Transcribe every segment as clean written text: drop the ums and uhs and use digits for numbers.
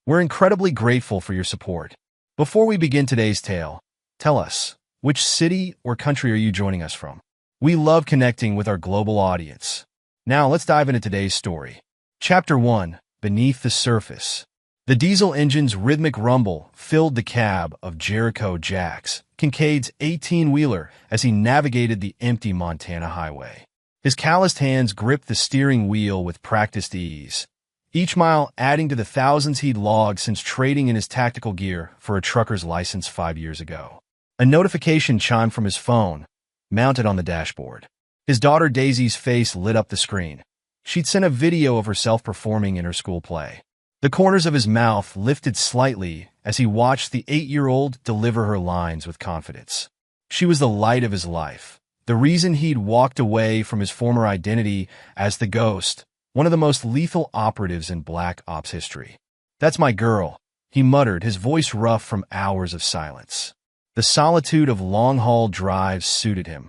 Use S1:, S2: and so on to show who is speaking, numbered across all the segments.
S1: We're incredibly grateful for your support. Before we begin today's tale, tell us, which city or country are you joining us from? We love connecting with our global audience. Now let's dive into today's story. Chapter 1, Beneath the Surface. The diesel engine's rhythmic rumble filled the cab of Jericho Jax, Kincaid's 18-wheeler, as he navigated the empty Montana highway. His calloused hands gripped the steering wheel with practiced ease, each mile adding to the thousands he'd logged since trading in his tactical gear for a trucker's license 5 years ago. A notification chimed from his phone, mounted on the dashboard. His daughter Daisy's face lit up the screen. She'd sent a video of herself performing in her school play. The corners of his mouth lifted slightly as he watched the 8-year-old deliver her lines with confidence. She was the light of his life, the reason he'd walked away from his former identity as the Ghost, one of the most lethal operatives in Black Ops history. "That's my girl," he muttered, his voice rough from hours of silence. The solitude of long-haul drives suited him,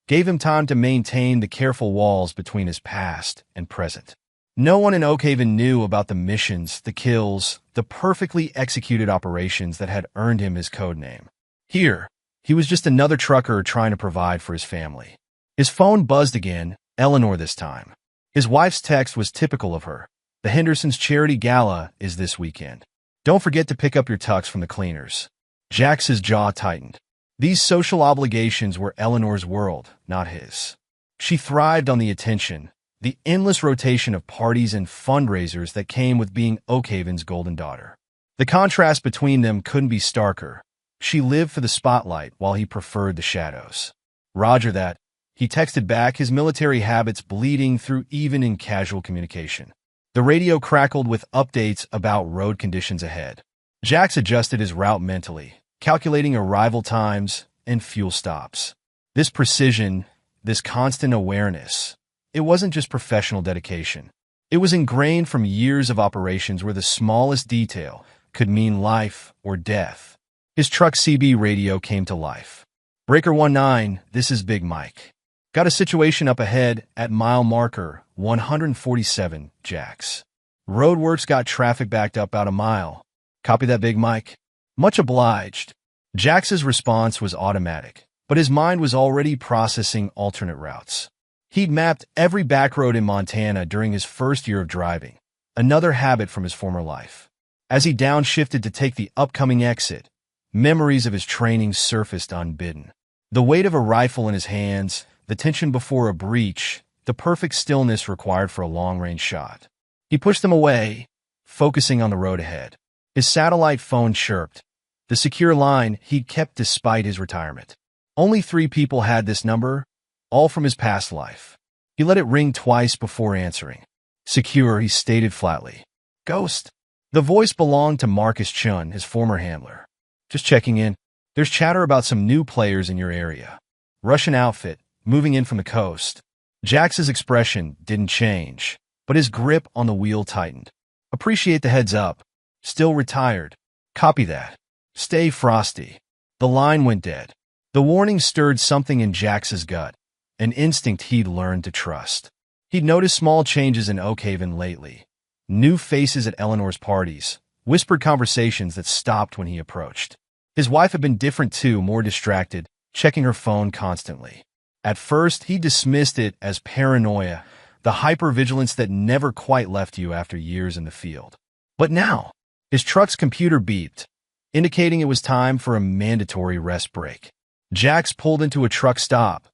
S1: gave him time to maintain the careful walls between his past and present. No one in Oakhaven knew about the missions, the kills, the perfectly executed operations that had earned him his code name. Here, he was just another trucker trying to provide for his family. His phone buzzed again, Eleanor this time. His wife's text was typical of her. "The Hendersons' charity gala is this weekend. Don't forget to pick up your tux from the cleaners." Jax's jaw tightened. These social obligations were Eleanor's world, not his. She thrived on the attention, the endless rotation of parties and fundraisers that came with being Oakhaven's golden daughter. The contrast between them couldn't be starker. She lived for the spotlight while he preferred the shadows. "Roger that," he texted back, his military habits bleeding through even in casual communication. The radio crackled with updates about road conditions ahead. Jax adjusted his route mentally, calculating arrival times and fuel stops. This precision, this constant awareness, it wasn't just professional dedication. It was ingrained from years of operations where the smallest detail could mean life or death. His truck CB radio came to life. "Breaker 19, this is Big Mike. Got a situation up ahead at mile marker 147, Jax. Roadworks got traffic backed up about a mile. Copy that, Big Mike." "Much obliged." Jax's response was automatic, but his mind was already processing alternate routes. He'd mapped every back road in Montana during his first year of driving, another habit from his former life. As he downshifted to take the upcoming exit, memories of his training surfaced unbidden. The weight of a rifle in his hands, the tension before a breach, the perfect stillness required for a long-range shot. He pushed them away, focusing on the road ahead. His satellite phone chirped, the secure line he'd kept despite his retirement. Only 3 people had this number, all from his past life. He let it ring twice before answering. "Secure," he stated flatly. "Ghost." The voice belonged to Marcus Chun, his former handler. "Just checking in. There's chatter about some new players in your area. Russian outfit, moving in from the coast." Jax's expression didn't change, but his grip on the wheel tightened. "Appreciate the heads up. Still retired. Copy that. Stay frosty." The line went dead. The warning stirred something in Jax's gut, an instinct he'd learned to trust. He'd noticed small changes in Oakhaven lately. New faces at Eleanor's parties, whispered conversations that stopped when he approached. His wife had been different too, more distracted, checking her phone constantly. At first, he dismissed it as paranoia, the hypervigilance that never quite left you after years in the field. But now, his truck's computer beeped, indicating it was time for a mandatory rest break. Jax pulled into a truck stop,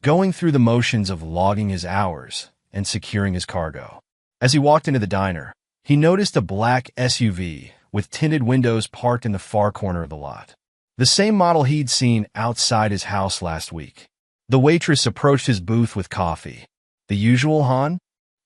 S1: going through the motions of logging his hours and securing his cargo. As he walked into the diner, he noticed a black SUV with tinted windows parked in the far corner of the lot. The same model he'd seen outside his house last week. The waitress approached his booth with coffee. "The usual, hon?"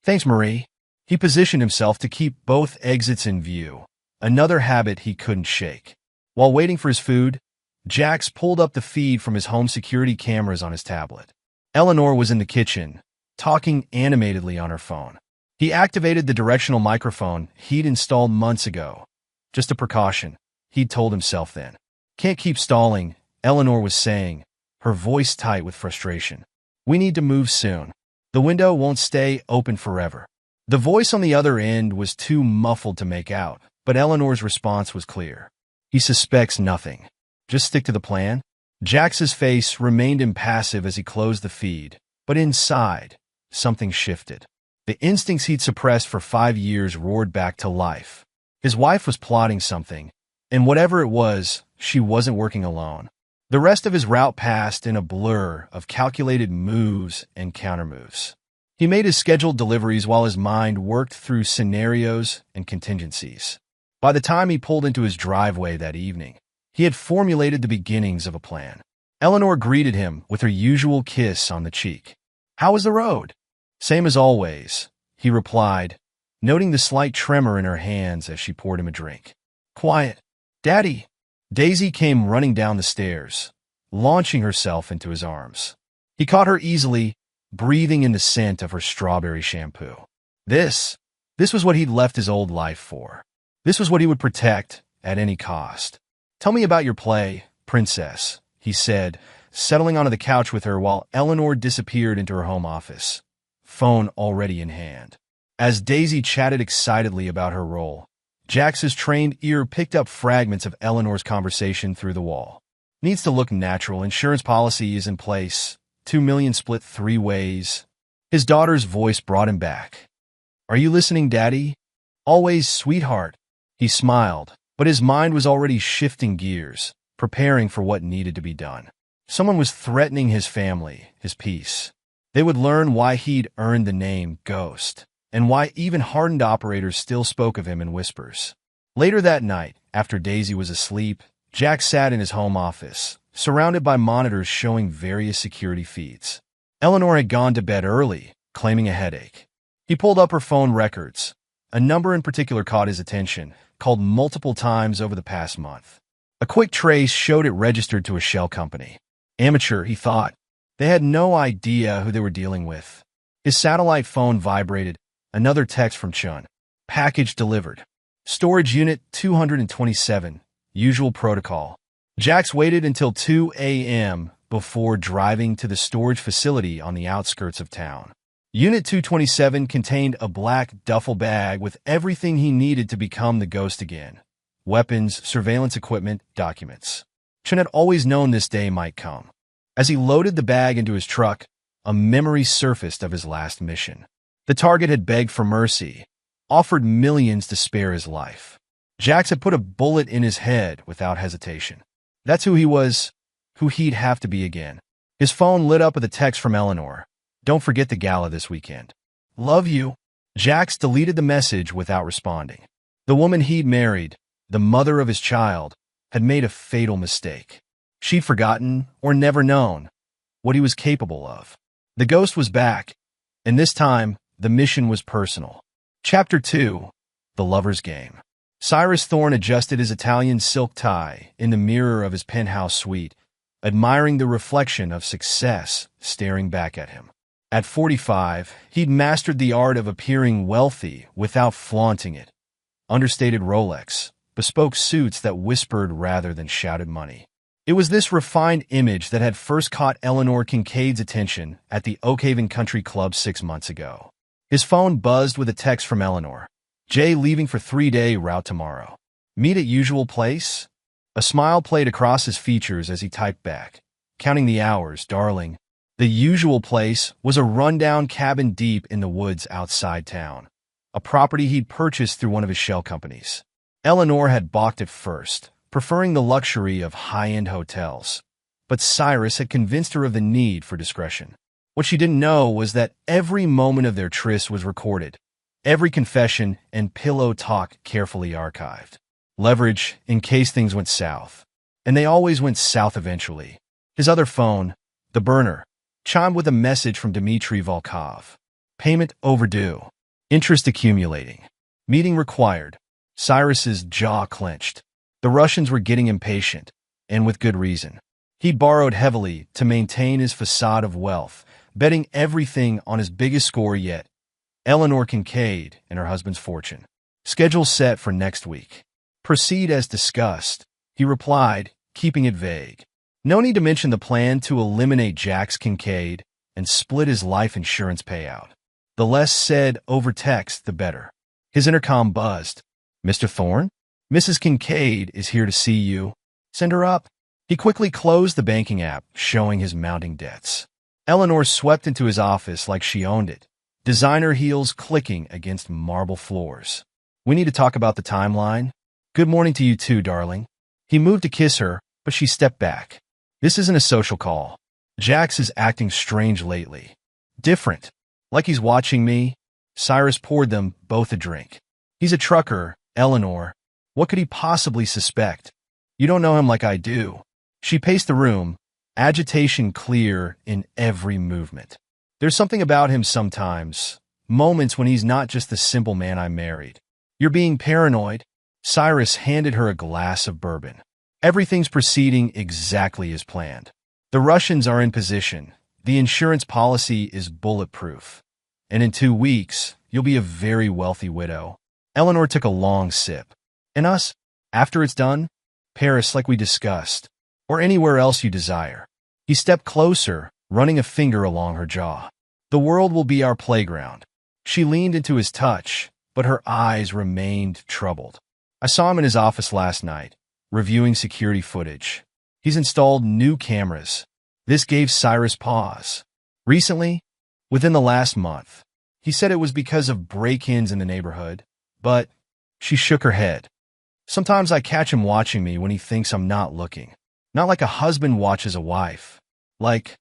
S1: "Thanks, Marie." He positioned himself to keep both exits in view, another habit he couldn't shake. While waiting for his food, Jax pulled up the feed from his home security cameras on his tablet. Eleanor was in the kitchen, talking animatedly on her phone. He activated the directional microphone he'd installed months ago. "Just a precaution," he'd told himself then. "Can't keep stalling," Eleanor was saying, her voice tight with frustration. "We need to move soon. The window won't stay open forever." The voice on the other end was too muffled to make out, But Eleanor's response was clear. He suspects nothing. Just stick to the plan? Jax's face remained impassive as he closed the feed, but inside, something shifted. The instincts he'd suppressed for 5 years roared back to life. His wife was plotting something, and whatever it was, she wasn't working alone. The rest of his route passed in a blur of calculated moves and countermoves. He made his scheduled deliveries while his mind worked through scenarios and contingencies. By the time he pulled into his driveway that evening, he had formulated the beginnings of a plan. Eleanor greeted him with her usual kiss on the cheek. "How was the road?" "Same as always," he replied, noting the slight tremor in her hands as she poured him a drink. "Quiet. Daddy." Daisy came running down the stairs, launching herself into his arms. He caught her easily, breathing in the scent of her strawberry shampoo. This was what he'd left his old life for. This was what he would protect at any cost. "Tell me about your play, princess," he said, settling onto the couch with her while Eleanor disappeared into her home office, phone already in hand. As Daisy chatted excitedly about her role, Jax's trained ear picked up fragments of Eleanor's conversation through the wall. "Needs to look natural. Insurance policy is in place. 2 million split 3 ways." His daughter's voice brought him back. "Are you listening, Daddy?" "Always, sweetheart." He smiled, but his mind was already shifting gears, preparing for what needed to be done. Someone was threatening his family, his peace. They would learn why he'd earned the name Ghost, and why even hardened operators still spoke of him in whispers. Later that night, after Daisy was asleep, Jax sat in his home office, surrounded by monitors showing various security feeds. Eleanor had gone to bed early, claiming a headache. He pulled up her phone records. A number in particular caught his attention, called multiple times over the past month. A quick trace showed it registered to a shell company. Amateur, he thought. They had no idea who they were dealing with. His satellite phone vibrated. Another text from Chun. "Package delivered. Storage unit 227. Usual protocol." Jax waited until 2 a.m. before driving to the storage facility on the outskirts of town. Unit 227 contained a black duffel bag with everything he needed to become the Ghost again. Weapons, surveillance equipment, documents. Chun had always known this day might come. As he loaded the bag into his truck, a memory surfaced of his last mission. The target had begged for mercy, offered millions to spare his life. Jax had put a bullet in his head without hesitation. That's who he was, who he'd have to be again. His phone lit up with a text from Eleanor. "Don't forget the gala this weekend. Love you." Jax deleted the message without responding. The woman he'd married, the mother of his child, had made a fatal mistake. She'd forgotten, or never known, what he was capable of. The Ghost was back, and this time, the mission was personal. Chapter 2. The Lover's Game. Cyrus Thorne adjusted his Italian silk tie in the mirror of his penthouse suite, admiring the reflection of success staring back at him. At 45, he'd mastered the art of appearing wealthy without flaunting it. Understated Rolex, bespoke suits that whispered rather than shouted money. It was this refined image that had first caught Eleanor Kincaid's attention at the Oakhaven Country Club 6 months ago. His phone buzzed with a text from Eleanor. "Jay leaving for 3-day route tomorrow. Meet at usual place?" A smile played across his features as he typed back. "Counting the hours, darling." The usual place was a rundown cabin deep in the woods outside town, a property he'd purchased through one of his shell companies. Eleanor had balked at first, preferring the luxury of high-end hotels, but Cyrus had convinced her of the need for discretion. What she didn't know was that every moment of their tryst was recorded, every confession and pillow talk carefully archived. Leverage in case things went south. And they always went south eventually. His other phone, the burner, chimed with a message from Dmitry Volkov. Payment overdue. Interest accumulating. Meeting required. Cyrus's jaw clenched. The Russians were getting impatient, and with good reason. He borrowed heavily to maintain his facade of wealth, betting everything on his biggest score yet, Eleanor Kincaid and her husband's fortune. Schedule set for next week. Proceed as discussed, he replied, keeping it vague. No need to mention the plan to eliminate Jax Kincaid and split his life insurance payout. The less said over text, the better. His intercom buzzed. Mr. Thorne? Mrs. Kincaid is here to see you. Send her up. He quickly closed the banking app, showing his mounting debts. Eleanor swept into his office like she owned it, designer heels clicking against marble floors. We need to talk about the timeline. Good morning to you too, darling. He moved to kiss her, but she stepped back. This isn't a social call. Jax is acting strange lately. Different. Like he's watching me. Cyrus poured them both a drink. He's a trucker, Eleanor. What could he possibly suspect? You don't know him like I do. She paced the room, agitation clear in every movement. There's something about him sometimes, moments when he's not just the simple man I married. You're being paranoid. Cyrus handed her a glass of bourbon. Everything's proceeding exactly as planned. The Russians are in position. The insurance policy is bulletproof. And in 2 weeks, you'll be a very wealthy widow. Eleanor took a long sip. And us? After it's done? Paris, like we discussed. Or anywhere else you desire. He stepped closer, running a finger along her jaw. The world will be our playground. She leaned into his touch, but her eyes remained troubled. I saw him in his office last night, reviewing security footage. He's installed new cameras. This gave Cyrus pause. Recently, within the last month, he said it was because of break-ins in the neighborhood, but she shook her head. Sometimes I catch him watching me when he thinks I'm not looking. Not like a husband watches a wife. Like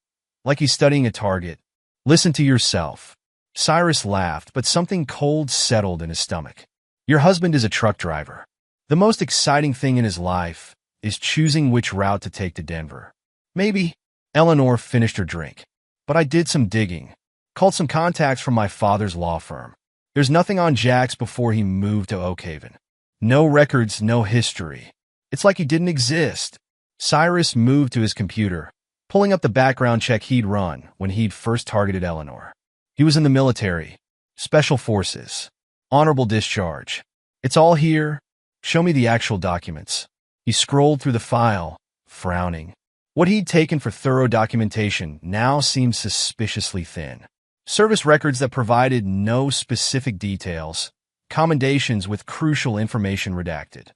S1: he's studying a target. Listen to yourself. Cyrus laughed, but something cold settled in his stomach. Your husband is a truck driver. The most exciting thing in his life is choosing which route to take to Denver. Maybe. Eleanor finished her drink. But I did some digging. Called some contacts from my father's law firm. There's nothing on Jax before he moved to Oak Haven. No records, no history. It's like he didn't exist. Cyrus moved to his computer, pulling up the background check he'd run when he'd first targeted Eleanor. He was in the military, special forces, honorable discharge. It's all here. Show me the actual documents. He scrolled through the file, frowning. What he'd taken for thorough documentation now seemed suspiciously thin. Service records that provided no specific details, commendations with crucial information redacted.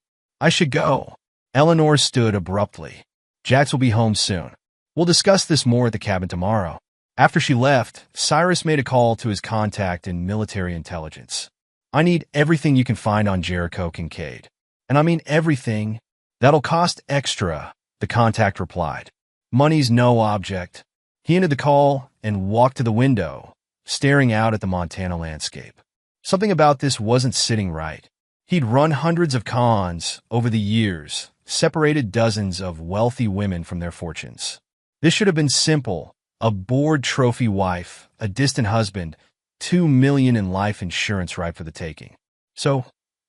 S1: I should go. Eleanor stood abruptly. Jax will be home soon. We'll discuss this more at the cabin tomorrow. After she left, Cyrus made a call to his contact in military intelligence. I need everything you can find on Jericho Kincaid. And I mean everything. That'll cost extra, the contact replied. Money's no object. He ended the call and walked to the window, staring out at the Montana landscape. Something about this wasn't sitting right. He'd run hundreds of cons over the years, separated dozens of wealthy women from their fortunes. This should have been simple. A bored trophy wife, a distant husband, $2 million in life insurance ripe for the taking. So,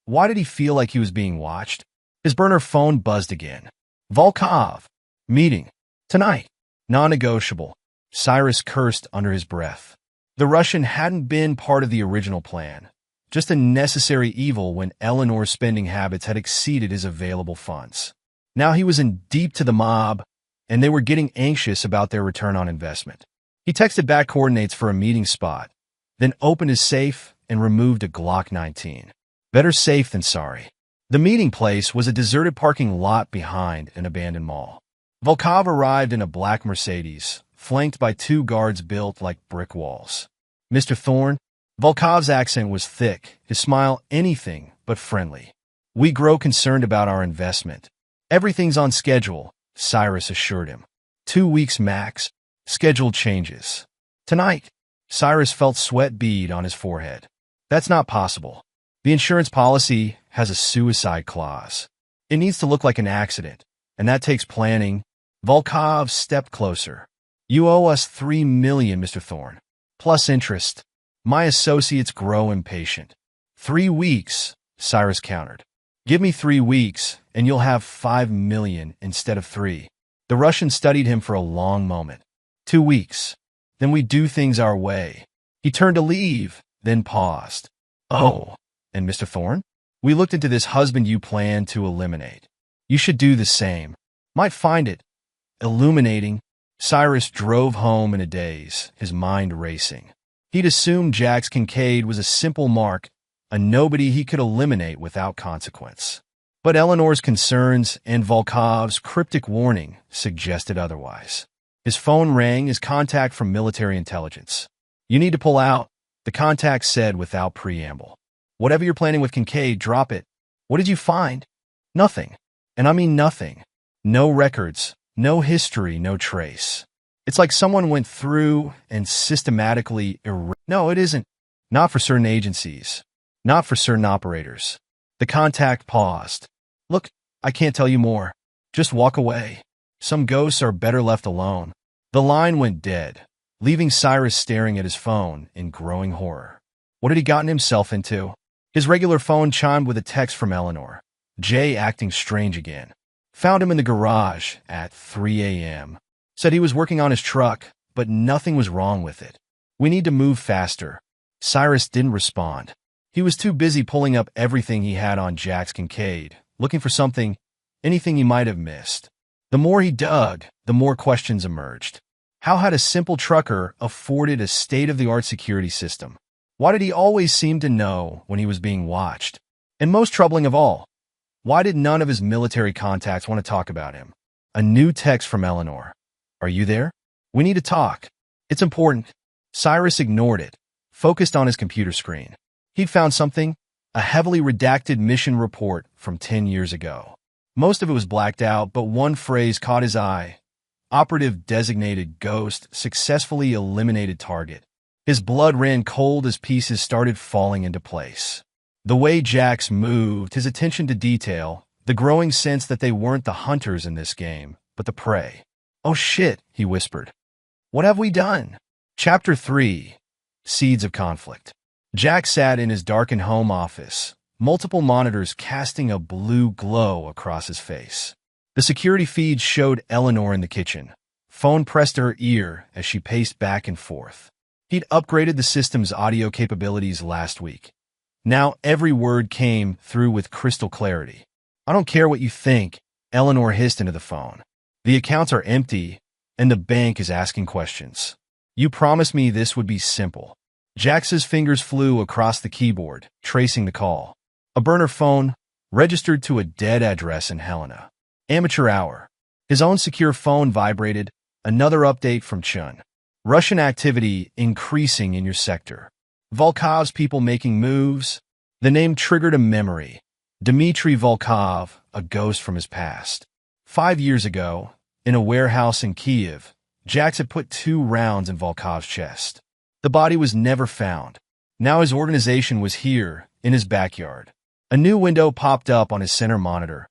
S1: why did he feel like he was being watched? His burner phone buzzed again. Volkov. Meeting. Tonight. Non-negotiable. Cyrus cursed under his breath. The Russian hadn't been part of the original plan. Just a necessary evil when Eleanor's spending habits had exceeded his available funds. Now he was in deep to the mob, and they were getting anxious about their return on investment. He texted back coordinates for a meeting spot, then opened his safe and removed a Glock 19. Better safe than sorry. The meeting place was a deserted parking lot behind an abandoned mall. Volkov arrived in a black Mercedes, flanked by 2 guards built like brick walls. Mr. Thorne? Volkov's accent was thick, his smile anything but friendly. We grow concerned about our investment. Everything's on schedule, Cyrus assured him. 2 weeks max. Schedule changes. Tonight. Cyrus felt sweat bead on his forehead. That's not possible. The insurance policy has a suicide clause. It needs to look like an accident, and that takes planning. Volkov stepped closer. You owe us $3 million, Mr. Thorne. Plus interest. My associates grow impatient. 3 weeks, Cyrus countered. Give me 3 weeks, and you'll have $5 million instead of 3. The Russian studied him for a long moment. 2 weeks. Then we do things our way. He turned to leave, then paused. Oh, and Mr. Thorne? We looked into this husband you plan to eliminate. You should do the same. Might find it illuminating. Cyrus drove home in a daze, his mind racing. He'd assumed Jax Kincaid was a simple mark, a nobody he could eliminate without consequence. But Eleanor's concerns and Volkov's cryptic warning suggested otherwise. His phone rang as contact from military intelligence. "You need to pull out," the contact said without preamble. "Whatever you're planning with Kincaid, drop it." "What did you find?" "Nothing. And I mean nothing. No records, no history, no trace. It's like someone went through and systematically No, it isn't. Not for certain agencies. Not for certain operators." The contact paused. "Look, I can't tell you more. Just walk away. Some ghosts are better left alone." The line went dead, leaving Cyrus staring at his phone in growing horror. What had he gotten himself into? His regular phone chimed with a text from Eleanor. Jay acting strange again. Found him in the garage at 3 a.m. Said he was working on his truck, but nothing was wrong with it. "We need to move faster." Cyrus didn't respond. He was too busy pulling up everything he had on Jax Kincaid, looking for something, anything he might have missed. The more he dug, the more questions emerged. How had a simple trucker afforded a state-of-the-art security system? Why did he always seem to know when he was being watched? And most troubling of all, why did none of his military contacts want to talk about him? A new text from Eleanor. "Are you there? We need to talk. It's important." Cyrus ignored it, focused on his computer screen. He'd found something, a heavily redacted mission report from 10 years ago. Most of it was blacked out, but one phrase caught his eye. Operative designated ghost successfully eliminated target. His blood ran cold as pieces started falling into place. The way Jax moved, his attention to detail, the growing sense that they weren't the hunters in this game, but the prey. "Oh shit," he whispered. "What have we done?" Chapter 3. Seeds of Conflict. Jack sat in his darkened home office, multiple monitors casting a blue glow across his face. The security feed showed Eleanor in the kitchen. Phone pressed to her ear as she paced back and forth. He'd upgraded the system's audio capabilities last week. Now every word came through with crystal clarity. "I don't care what you think," Eleanor hissed into the phone. "The accounts are empty, and the bank is asking questions. You promised me this would be simple." Jax's fingers flew across the keyboard, tracing the call. A burner phone, registered to a dead address in Helena. Amateur hour. His own secure phone vibrated. Another update from Chun. "Russian activity increasing in your sector. Volkov's people making moves." The name triggered a memory. Dmitry Volkov, a ghost from his past. 5 years ago, in a warehouse in Kiev, Jax had put 2 rounds in Volkov's chest. The body was never found. Now his organization was here, in his backyard. A new window popped up on his center monitor.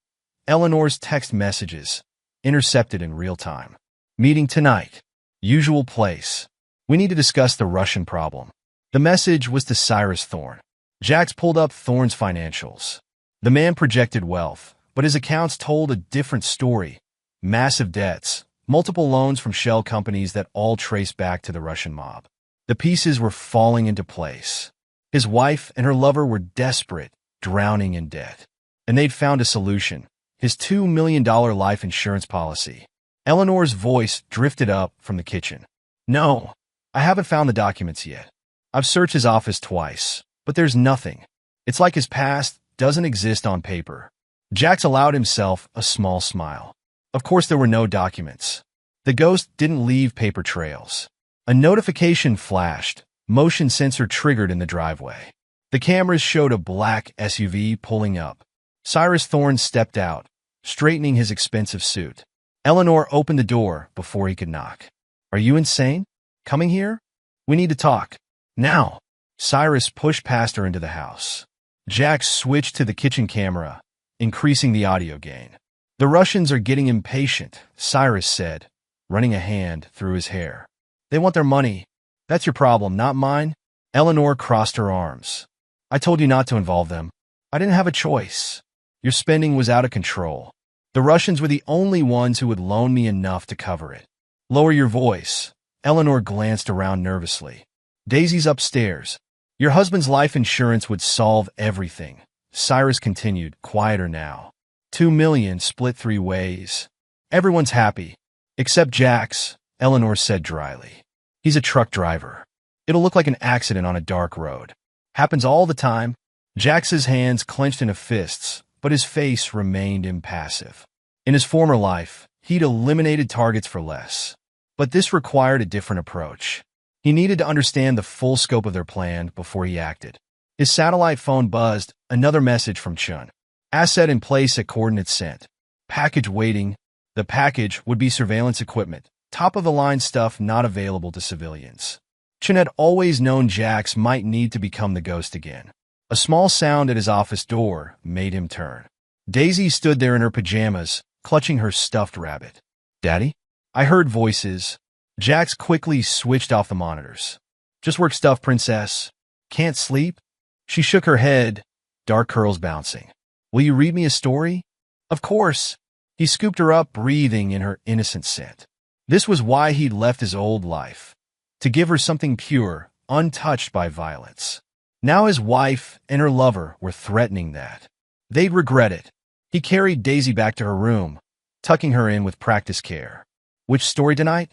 S1: Eleanor's text messages, intercepted in real time. "Meeting tonight. Usual place. We need to discuss the Russian problem." The message was to Cyrus Thorne. Jax pulled up Thorne's financials. The man projected wealth, but his accounts told a different story. Massive debts, multiple loans from shell companies that all traced back to the Russian mob. The pieces were falling into place. His wife and her lover were desperate, drowning in debt. And they'd found a solution. His $2 million life insurance policy. Eleanor's voice drifted up from the kitchen. "No, I haven't found the documents yet. I've searched his office twice, but there's nothing. It's like his past doesn't exist on paper." Jax allowed himself a small smile. Of course there were no documents. The ghost didn't leave paper trails. A notification flashed, motion sensor triggered in the driveway. The cameras showed a black SUV pulling up. Cyrus Thorne stepped out, straightening his expensive suit. Eleanor opened the door before he could knock. "Are you insane? Coming here? We need to talk. Now." Cyrus pushed past her into the house. Jax switched to the kitchen camera, increasing the audio gain. "The Russians are getting impatient," Cyrus said, running a hand through his hair. "They want their money. That's your problem, not mine." Eleanor crossed her arms. "I told you not to involve them. I didn't have a choice. Your spending was out of control. The Russians were the only ones who would loan me enough to cover it." "Lower your voice." Eleanor glanced around nervously. "Daisy's upstairs. Your husband's life insurance would solve everything." Cyrus continued, quieter now. $2 million split 3 ways. Everyone's happy. Except Jax, Eleanor said dryly. "He's a truck driver. It'll look like an accident on a dark road. Happens all the time. Jax's hands clenched into fists, but his face remained impassive. In his former life, he'd eliminated targets for less. But this required a different approach. He needed to understand the full scope of their plan before he acted. His satellite phone buzzed, another message from Chun. Asset in place at coordinates sent. Package waiting. The package would be surveillance equipment, top-of-the-line stuff not available to civilians. Chun had always known Jax might need to become the ghost again. A small sound at his office door made him turn. Daisy stood there in her pajamas, clutching her stuffed rabbit. "Daddy?" I heard voices. Jax quickly switched off the monitors. "Just work stuff, princess. Can't sleep?" She shook her head, dark curls bouncing. "Will you read me a story?" "Of course." He scooped her up, breathing in her innocent scent. This was why he'd left his old life. To give her something pure, untouched by violence. Now his wife and her lover were threatening that. They'd regret it. He carried Daisy back to her room, tucking her in with practiced care. "Which story tonight?"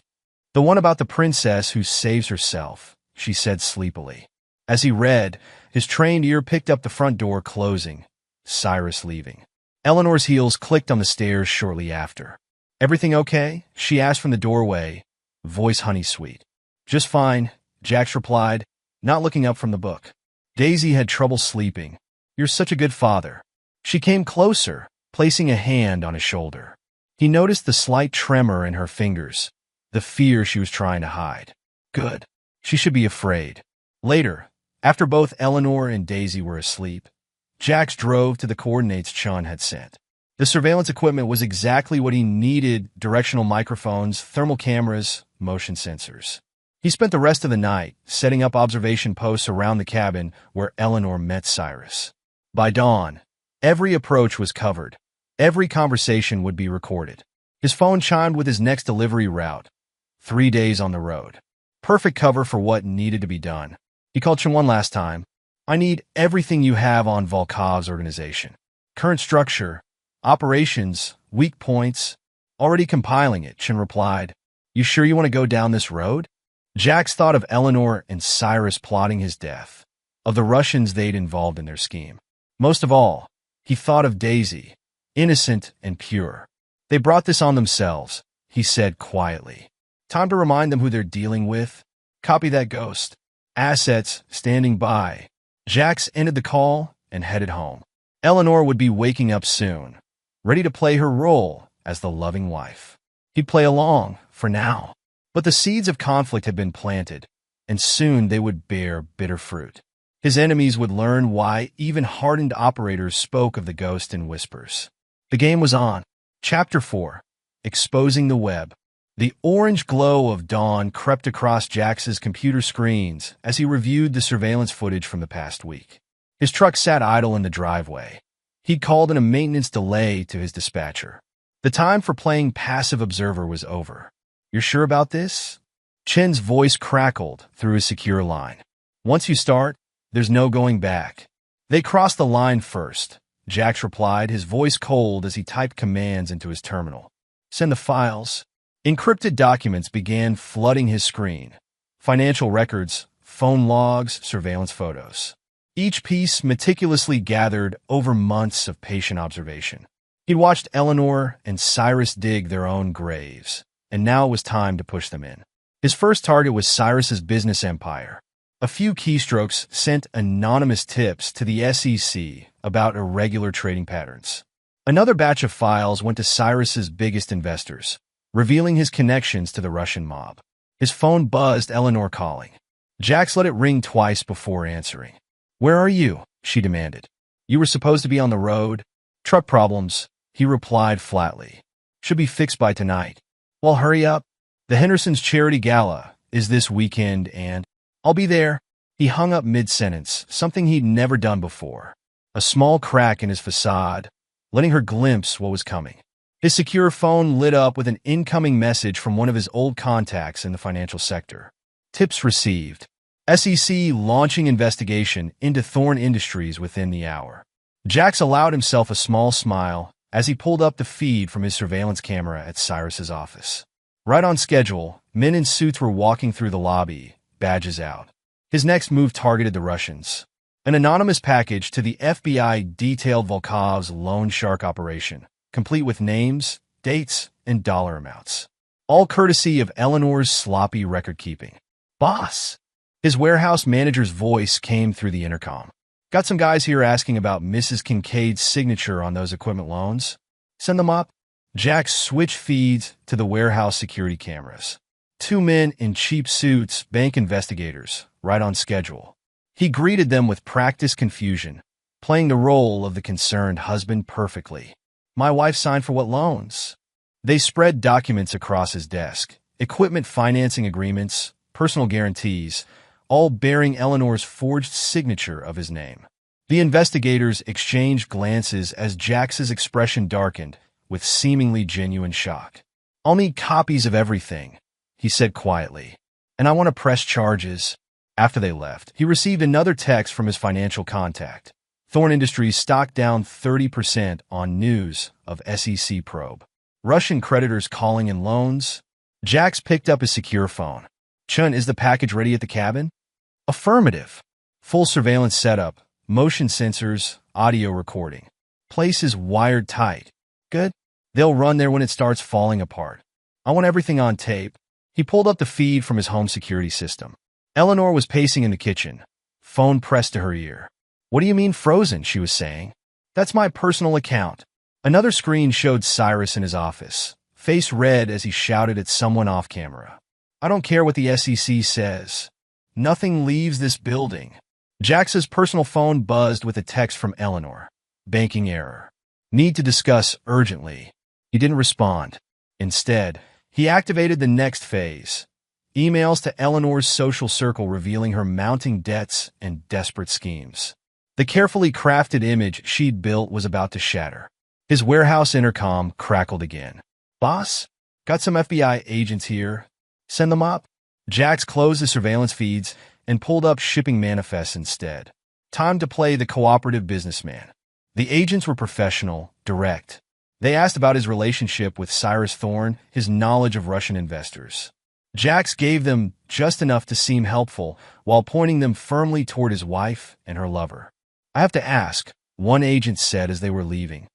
S1: "The one about the princess who saves herself," she said sleepily. As he read, his trained ear picked up the front door closing, Cyrus leaving. Eleanor's heels clicked on the stairs shortly after. "Everything okay?" she asked from the doorway, voice honey-sweet. "Just fine," Jax replied, not looking up from the book. Daisy had trouble sleeping. "You're such a good father." She came closer, placing a hand on his shoulder. He noticed the slight tremor in her fingers, the fear she was trying to hide. "Good. She should be afraid." Later, after both Eleanor and Daisy were asleep, Jax drove to the coordinates Chun had sent. The surveillance equipment was exactly what he needed: directional microphones, thermal cameras, motion sensors. He spent the rest of the night setting up observation posts around the cabin where Eleanor met Cyrus. By dawn, every approach was covered. Every conversation would be recorded. His phone chimed with his next delivery route. 3 days on the road. Perfect cover for what needed to be done. He called Chun one last time. "I need everything you have on Volkov's organization. Current structure, operations, weak points." "Already compiling it," Chun replied. "You sure you want to go down this road?" Jax thought of Eleanor and Cyrus plotting his death, of the Russians they'd involved in their scheme. Most of all, he thought of Daisy, innocent and pure. "They brought this on themselves," he said quietly. "Time to remind them who they're dealing with. Copy that, ghost. Assets standing by." Jax ended the call and headed home. Eleanor would be waking up soon, ready to play her role as the loving wife. He'd play along, for now. But the seeds of conflict had been planted, and soon they would bear bitter fruit. His enemies would learn why even hardened operators spoke of the ghost in whispers. The game was on. Chapter 4. Exposing the Web. The orange glow of dawn crept across Jax's computer screens as he reviewed the surveillance footage from the past week. His truck sat idle in the driveway. He'd called in a maintenance delay to his dispatcher. The time for playing passive observer was over. "You're sure about this?" Chen's voice crackled through his secure line. "Once you start, there's no going back." "They crossed the line first," Jax replied, his voice cold as he typed commands into his terminal. "Send the files." Encrypted documents began flooding his screen. Financial records, phone logs, surveillance photos. Each piece meticulously gathered over months of patient observation. He'd watched Eleanor and Cyrus dig their own graves, and now it was time to push them in. His first target was Cyrus's business empire. A few keystrokes sent anonymous tips to the SEC about irregular trading patterns. Another batch of files went to Cyrus's biggest investors, revealing his connections to the Russian mob. His phone buzzed, Eleanor calling. Jax let it ring twice before answering. "Where are you?" she demanded. "You were supposed to be on the road." "Truck problems," he replied flatly. "Should be fixed by tonight." "Well, hurry up. The Henderson's charity gala is this weekend and—" "I'll be there." He hung up mid-sentence, something he'd never done before. A small crack in his facade, letting her glimpse what was coming. His secure phone lit up with an incoming message from one of his old contacts in the financial sector. Tips received. SEC launching investigation into Thorn Industries within the hour. Jax allowed himself a small smile as he pulled up the feed from his surveillance camera at Cyrus's office. Right on schedule, men in suits were walking through the lobby, badges out. His next move targeted the Russians. An anonymous package to the FBI detailed Volkov's loan shark operation, complete with names, dates, and dollar amounts. All courtesy of Eleanor's sloppy record-keeping. Boss! His warehouse manager's voice came through the intercom. Got some guys here asking about Mrs. Kincaid's signature on those equipment loans? Send them up. Jack switched feeds to the warehouse security cameras. 2 men in cheap suits, bank investigators, right on schedule. He greeted them with practiced confusion, playing the role of the concerned husband perfectly. My wife signed for what loans? They spread documents across his desk, equipment financing agreements, personal guarantees, all bearing Eleanor's forged signature of his name. The investigators exchanged glances as Jax's expression darkened with seemingly genuine shock. I'll need copies of everything, he said quietly, and I want to press charges. After they left, he received another text from his financial contact. Thorn Industries stock down 30% on news of SEC probe. Russian creditors calling in loans. Jax picked up his secure phone. Chun, is the package ready at the cabin? Affirmative. Full surveillance setup, motion sensors, audio recording. Place is wired tight. Good. They'll run there when it starts falling apart. I want everything on tape. He pulled up the feed from his home security system. Eleanor was pacing in the kitchen, phone pressed to her ear. What do you mean frozen, she was saying. That's my personal account. Another screen showed Cyrus in his office, face red as he shouted at someone off camera. I don't care what the SEC says. Nothing leaves this building. Jax's personal phone buzzed with a text from Eleanor. Banking error. Need to discuss urgently. He didn't respond. Instead, he activated the next phase. Emails to Eleanor's social circle revealing her mounting debts and desperate schemes. The carefully crafted image she'd built was about to shatter. His warehouse intercom crackled again. Boss? Got some FBI agents here. Send them up. Jax closed the surveillance feeds and pulled up shipping manifests instead. Time to play the cooperative businessman. The agents were professional, direct. They asked about his relationship with Cyrus Thorn, his knowledge of Russian investors. Jax gave them just enough to seem helpful while pointing them firmly toward his wife and her lover. I have to ask, one agent said as they were leaving.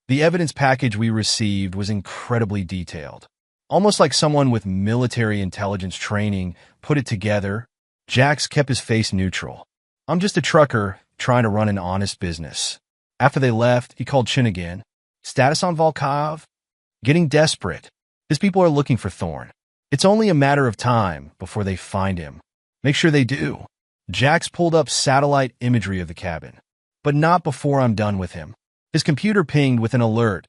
S1: The evidence package we received was incredibly detailed. Almost like someone with military intelligence training put it together. Jax kept his face neutral. I'm just a trucker trying to run an honest business. After they left, he called Chin again. Status on Volkov? Getting desperate. His people are looking for Thorn. It's only a matter of time before they find him. Make sure they do. Jax pulled up satellite imagery of the cabin. But not before I'm done with him. His computer pinged with an alert.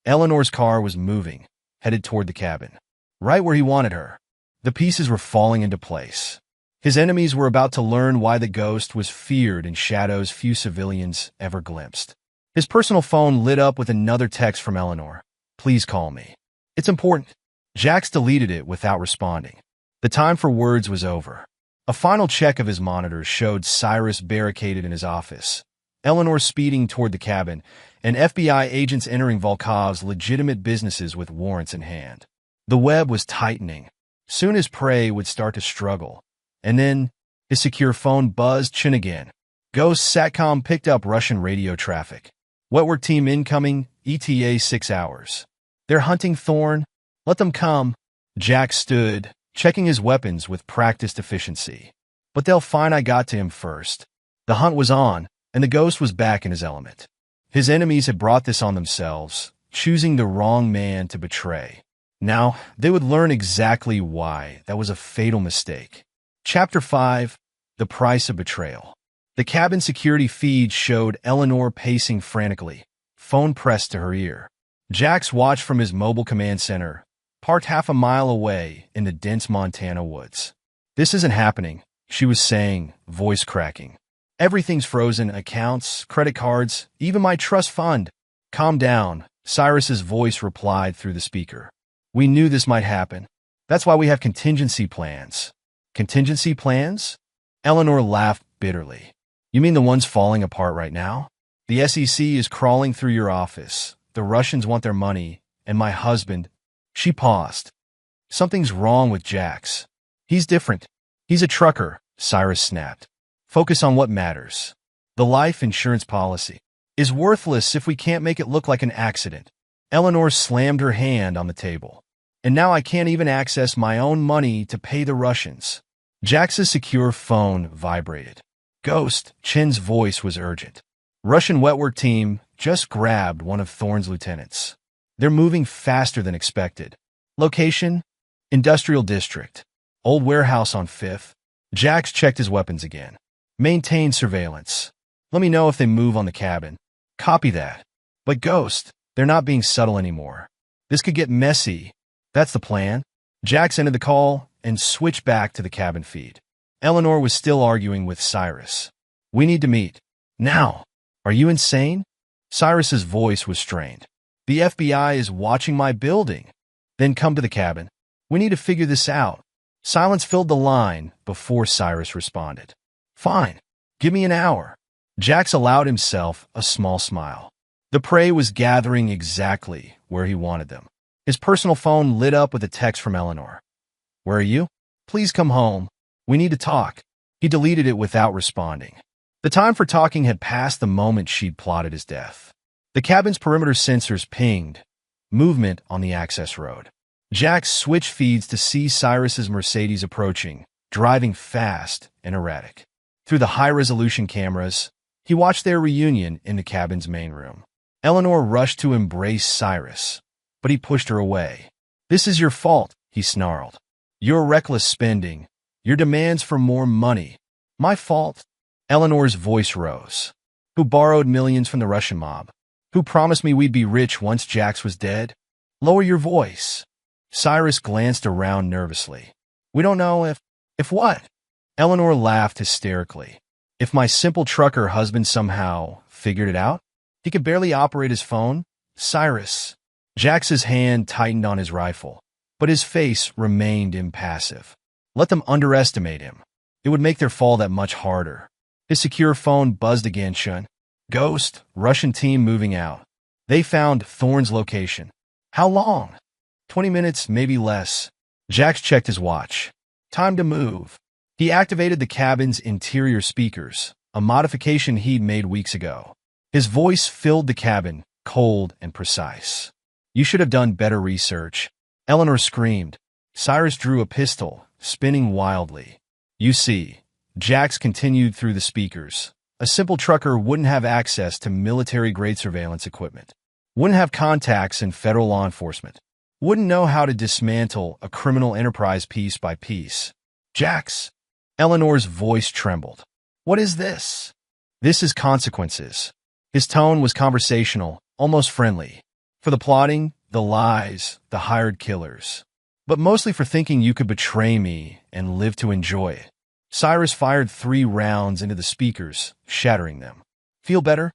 S1: Eleanor's car was moving, headed toward the cabin. Right where he wanted her. The pieces were falling into place. His enemies were about to learn why the ghost was feared in shadows few civilians ever glimpsed. His personal phone lit up with another text from Eleanor. Please call me. It's important. Jax deleted it without responding. The time for words was over. A final check of his monitors showed Cyrus barricaded in his office, Eleanor speeding toward the cabin, and FBI agents entering Volkov's legitimate businesses with warrants in hand. The web was tightening. Soon his prey would start to struggle. And then, his secure phone buzzed Chin again. Ghost Satcom picked up Russian radio traffic. Wetwork team incoming, ETA 6 hours. They're hunting Thorn. Let them come. Jack stood, checking his weapons with practiced efficiency. But they'll find I got to him first. The hunt was on, and the ghost was back in his element. His enemies had brought this on themselves, choosing the wrong man to betray. Now, they would learn exactly why that was a fatal mistake. Chapter 5, The Price of Betrayal. The cabin security feed showed Eleanor pacing frantically, phone pressed to her ear. Jax watched from his mobile command center, parked half a mile away in the dense Montana woods. This isn't happening, she was saying, voice cracking. Everything's frozen, accounts, credit cards, even my trust fund. Calm down, Cyrus's voice replied through the speaker. We knew this might happen. That's why we have contingency plans. Contingency plans? Eleanor laughed bitterly. You mean the ones falling apart right now? The SEC is crawling through your office. The Russians want their money, and my husband. She paused. Something's wrong with Jax. He's different. He's a trucker, Cyrus snapped. Focus on what matters. The life insurance policy is worthless if we can't make it look like an accident. Eleanor slammed her hand on the table. And now I can't even access my own money to pay the Russians. Jax's secure phone vibrated. Ghost, Chin's voice was urgent. Russian wetwork team just grabbed one of Thorne's lieutenants. They're moving faster than expected. Location? Industrial district. Old warehouse on 5th. Jax checked his weapons again. Maintain surveillance. Let me know if they move on the cabin. Copy that. But Ghost, they're not being subtle anymore. This could get messy. That's the plan. Jax ended the call and switched back to the cabin feed. Eleanor was still arguing with Cyrus. We need to meet. Now. Are you insane? Cyrus's voice was strained. The FBI is watching my building. Then come to the cabin. We need to figure this out. Silence filled the line before Cyrus responded. Fine. Give me an hour. Jax allowed himself a small smile. The prey was gathering exactly where he wanted them. His personal phone lit up with a text from Eleanor. Where are you? Please come home. We need to talk. He deleted it without responding. The time for talking had passed the moment she'd plotted his death. The cabin's perimeter sensors pinged. Movement on the access road. Jax switched feeds to see Cyrus's Mercedes approaching, driving fast and erratic. Through the high-resolution cameras, he watched their reunion in the cabin's main room. Eleanor rushed to embrace Cyrus, but he pushed her away. This is your fault, he snarled. Your reckless spending, your demands for more money. My fault? Eleanor's voice rose. Who borrowed millions from the Russian mob? Who promised me we'd be rich once Jax was dead? Lower your voice. Cyrus glanced around nervously. We don't know if what? Eleanor laughed hysterically. If my simple trucker husband somehow figured it out? He could barely operate his phone. Cyrus. Jax's hand tightened on his rifle, but his face remained impassive. Let them underestimate him. It would make their fall that much harder. His secure phone buzzed again, Shun. Ghost, Russian team moving out. They found Thorne's location. How long? 20 minutes, maybe less. Jax checked his watch. Time to move. He activated the cabin's interior speakers, a modification he'd made weeks ago. His voice filled the cabin, cold and precise. You should have done better research. Eleanor screamed. Cyrus drew a pistol, spinning wildly. You see, Jax continued through the speakers. A simple trucker wouldn't have access to military-grade surveillance equipment. Wouldn't have contacts in federal law enforcement. Wouldn't know how to dismantle a criminal enterprise piece by piece. Jax. Eleanor's voice trembled. What is this? This is consequences. His tone was conversational, almost friendly. For the plotting, the lies, the hired killers. But mostly for thinking you could betray me and live to enjoy it. Cyrus fired 3 rounds into the speakers, shattering them. Feel better?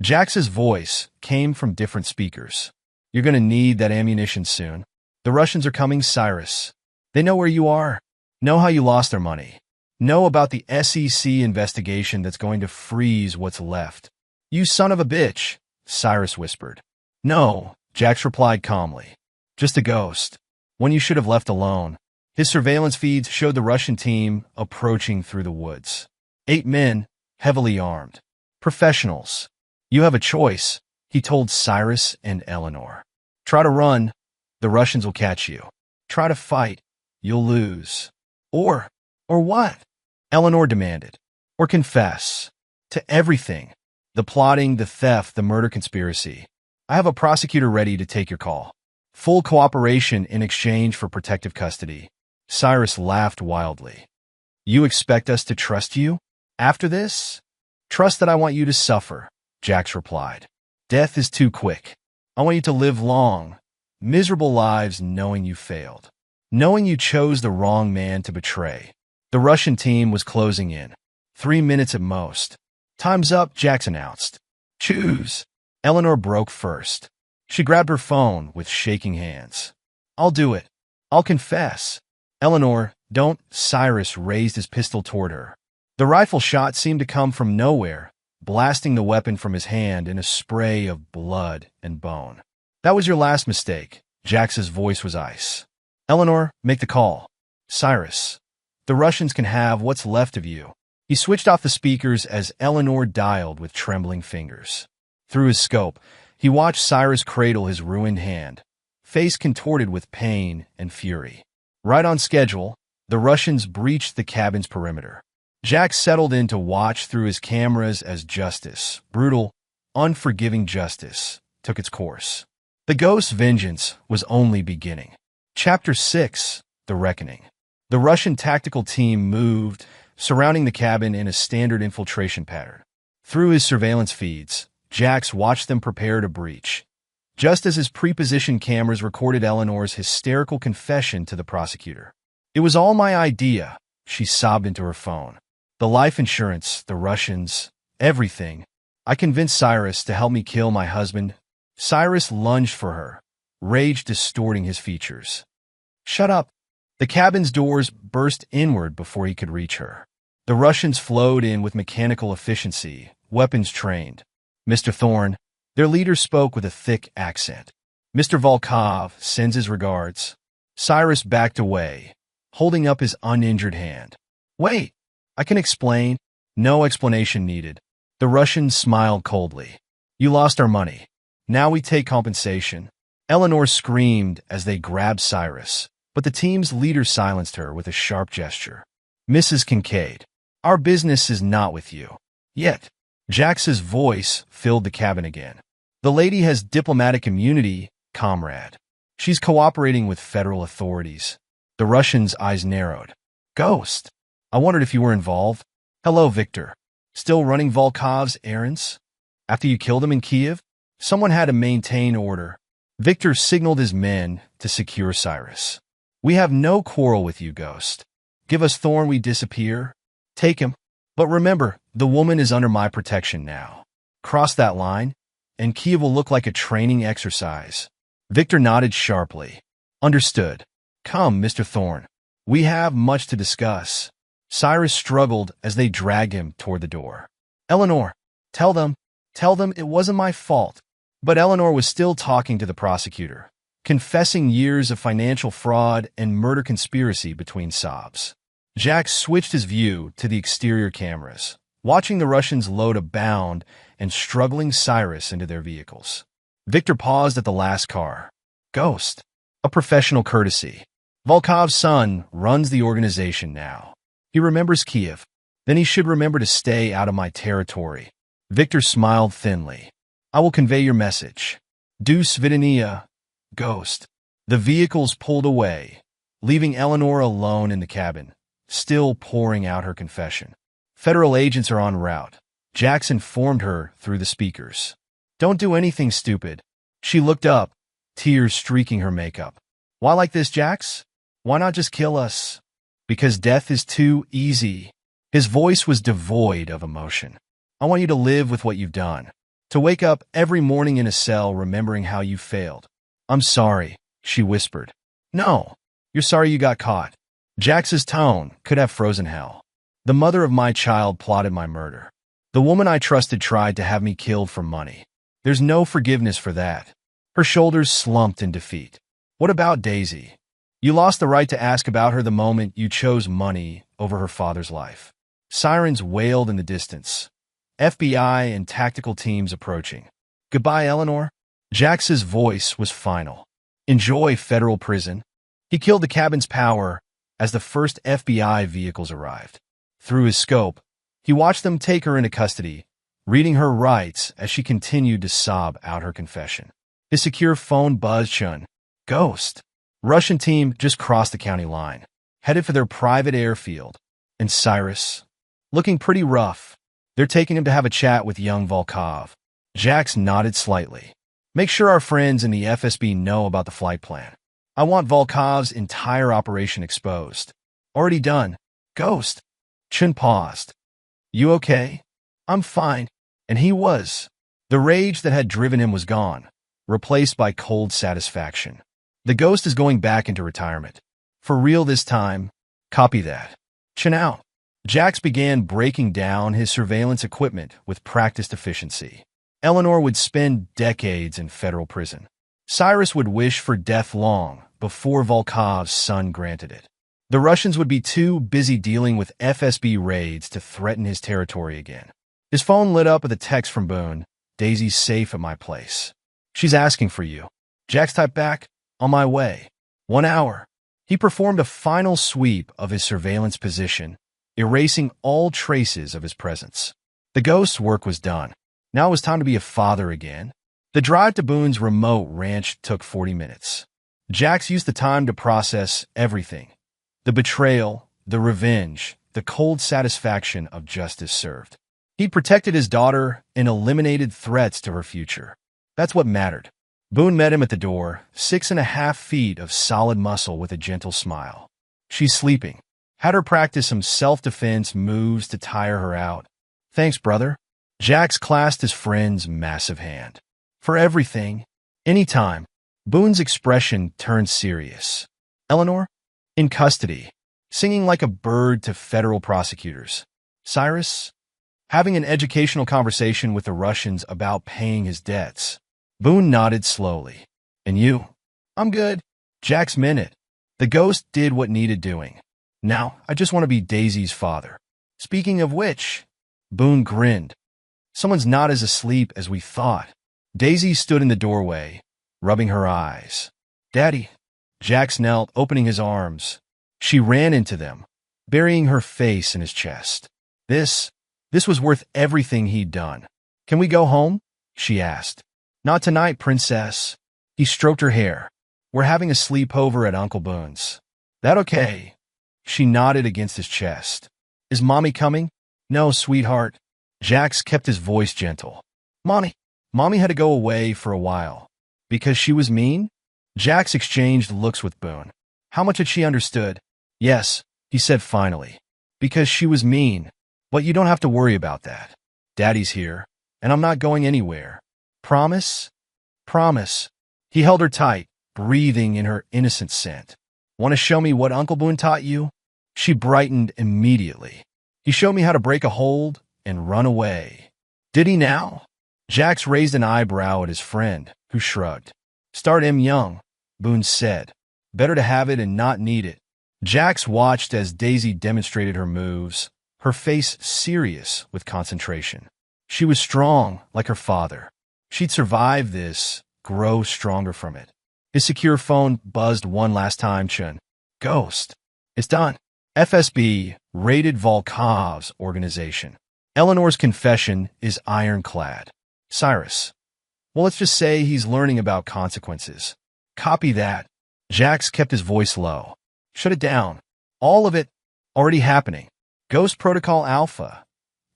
S1: Jax's voice came from different speakers. You're gonna need that ammunition soon. The Russians are coming, Cyrus. They know where you are. Know how you lost their money. Know about the SEC investigation that's going to freeze what's left. You son of a bitch, Cyrus whispered. No, Jax replied calmly. Just a ghost. One you should have left alone. His surveillance feeds showed the Russian team approaching through the woods. 8 men, heavily armed. Professionals. You have a choice, he told Cyrus and Eleanor. Try to run, the Russians will catch you. Try to fight, you'll lose. Or what? Eleanor demanded. Or confess. To everything. The plotting, the theft, the murder conspiracy. I have a prosecutor ready to take your call. Full cooperation in exchange for protective custody. Cyrus laughed wildly. You expect us to trust you? After this? Trust that I want you to suffer, Jax replied. Death is too quick. I want you to live long, miserable lives knowing you failed. Knowing you chose the wrong man to betray. The Russian team was closing in. 3 minutes at most. Time's up, Jax announced. Choose. Eleanor broke first. She grabbed her phone with shaking hands. I'll do it. I'll confess. Eleanor, don't. Cyrus raised his pistol toward her. The rifle shot seemed to come from nowhere, blasting the weapon from his hand in a spray of blood and bone. That was your last mistake. Jax's voice was ice. Eleanor, make the call. Cyrus, the Russians can have what's left of you. He switched off the speakers as Eleanor dialed with trembling fingers. Through his scope, he watched Cyrus cradle his ruined hand, face contorted with pain and fury. Right on schedule, the Russians breached the cabin's perimeter. Jack settled in to watch through his cameras as justice, brutal, unforgiving justice, took its course. The ghost's vengeance was only beginning. Chapter 6: The Reckoning. The Russian tactical team moved, surrounding the cabin in a standard infiltration pattern. Through his surveillance feeds, Jax watched them prepare to breach. Just as his pre-positioned cameras recorded Eleanor's hysterical confession to the prosecutor. "It was all my idea," she sobbed into her phone. "The life insurance, the Russians, everything. I convinced Cyrus to help me kill my husband." Cyrus lunged for her, rage distorting his features. "Shut up." The cabin's doors burst inward before he could reach her. The Russians flowed in with mechanical efficiency, weapons trained. "Mr. Thorne," their leader spoke with a thick accent. "Mr. Volkov sends his regards." Cyrus backed away, holding up his uninjured hand. "Wait, I can explain." "No explanation needed." The Russians smiled coldly. "You lost our money. Now we take compensation." Eleanor screamed as they grabbed Cyrus, but the team's leader silenced her with a sharp gesture. "Mrs. Kincaid, our business is not with you. Yet." Jax's voice filled the cabin again. "The lady has diplomatic immunity, comrade. She's cooperating with federal authorities." The Russian's eyes narrowed. "Ghost, I wondered if you were involved." "Hello, Victor. Still running Volkov's errands? After you killed him in Kiev, someone had to maintain order." Victor signaled his men to secure Cyrus. "We have no quarrel with you, Ghost. Give us Thorne, we disappear. Take him. But remember, the woman is under my protection now. Cross that line, and Kiev will look like a training exercise." Victor nodded sharply. "Understood. Come, Mr. Thorne. We have much to discuss." Cyrus struggled as they dragged him toward the door. "Eleanor, tell them it wasn't my fault." But Eleanor was still talking to the prosecutor, confessing years of financial fraud and murder conspiracy between sobs. Jack switched his view to the exterior cameras, watching the Russians load a bound and struggling Cyrus into their vehicles. Victor paused at the last car. "Ghost, a professional courtesy. Volkov's son runs the organization now. He remembers Kiev. Then he should remember to stay out of my territory." Victor smiled thinly. "I will convey your message. Do svidaniya, Ghost." The vehicles pulled away, leaving Eleanor alone in the cabin, still pouring out her confession. "Federal agents are en route," Jax informed her through the speakers. "Don't do anything stupid." She looked up, tears streaking her makeup. "Why like this, Jax? Why not just kill us?" "Because death is too easy." His voice was devoid of emotion. "I want you to live with what you've done. To wake up every morning in a cell remembering how you failed." "I'm sorry," she whispered. "No, you're sorry you got caught." Jax's tone could have frozen hell. "The mother of my child plotted my murder. The woman I trusted tried to have me killed for money. There's no forgiveness for that." Her shoulders slumped in defeat. "What about Daisy? You lost the right to ask about her the moment you chose money over her father's life." Sirens wailed in the distance. FBI and tactical teams approaching. "Goodbye, Eleanor." Jax's voice was final. "Enjoy federal prison." He killed the cabin's power as the first FBI vehicles arrived. Through his scope, he watched them take her into custody, reading her rights as she continued to sob out her confession. His secure phone buzzed. "Chun. Ghost." Russian team just crossed the county line, headed for their private airfield. And Cyrus, looking pretty rough. "They're taking him to have a chat with young Volkov." Jax nodded slightly. "Make sure our friends in the FSB know about the flight plan. I want Volkov's entire operation exposed." "Already done, Ghost." Chun paused. "You okay?" "I'm fine." And he was. The rage that had driven him was gone, replaced by cold satisfaction. The Ghost is going back into retirement. For real this time. Copy that. Chun out. Jax began breaking down his surveillance equipment with practiced efficiency. Eleanor would spend decades in federal prison. Cyrus would wish for death long before Volkov's son granted it. The Russians would be too busy dealing with FSB raids to threaten his territory again. His phone lit up with a text from Boone. "Daisy's safe at my place. She's asking for you." Jax typed back, "On my way. 1 hour." He performed a final sweep of his surveillance position, erasing all traces of his presence. The ghost's work was done. Now it was time to be a father again. The drive to Boone's remote ranch took 40 minutes. Jax used the time to process everything. The betrayal, the revenge, the cold satisfaction of justice served. He protected his daughter and eliminated threats to her future. That's what mattered. Boone met him at the door, 6.5 feet of solid muscle with a gentle smile. "She's sleeping. Had her practice some self-defense moves to tire her out." "Thanks, brother." Jax clasped his friend's massive hand. "For everything. Anytime." Boone's expression turned serious. "Eleanor?" "In custody. Singing like a bird to federal prosecutors." "Cyrus?" "Having an educational conversation with the Russians about paying his debts." Boone nodded slowly. "And you?" "I'm good." Jax meant it. The ghost did what needed doing. "Now, I just want to be Daisy's father." "Speaking of which," Boone grinned, "someone's not as asleep as we thought." Daisy stood in the doorway, rubbing her eyes. "Daddy." Jax knelt, opening his arms. She ran into them, burying her face in his chest. This was worth everything he'd done. "Can we go home?" she asked. "Not tonight, princess." He stroked her hair. "We're having a sleepover at Uncle Boone's." "That okay?" She nodded against his chest. "Is Mommy coming?" "No, sweetheart." Jax kept his voice gentle. Mommy had to go away for a while." "Because she was mean?" Jax exchanged looks with Boone. How much had she understood? "Yes," he said finally. "Because she was mean. But you don't have to worry about that. Daddy's here, and I'm not going anywhere. Promise?" "Promise." He held her tight, breathing in her innocent scent. "Want to show me what Uncle Boone taught you?" She brightened immediately. "He showed me how to break a hold and run away." "Did he now?" Jax raised an eyebrow at his friend, who shrugged. "Start him young," Boone said. "Better to have it and not need it." Jax watched as Daisy demonstrated her moves, her face serious with concentration. She was strong, like her father. She'd survive this, grow stronger from it. His secure phone buzzed one last time. "Chun. Ghost. It's done." FSB raided Volkov's organization. Eleanor's confession is ironclad. "Cyrus. Well, let's just say he's learning about consequences." "Copy that." Jax kept his voice low. "Shut it down. All of it already happening. Ghost Protocol Alpha.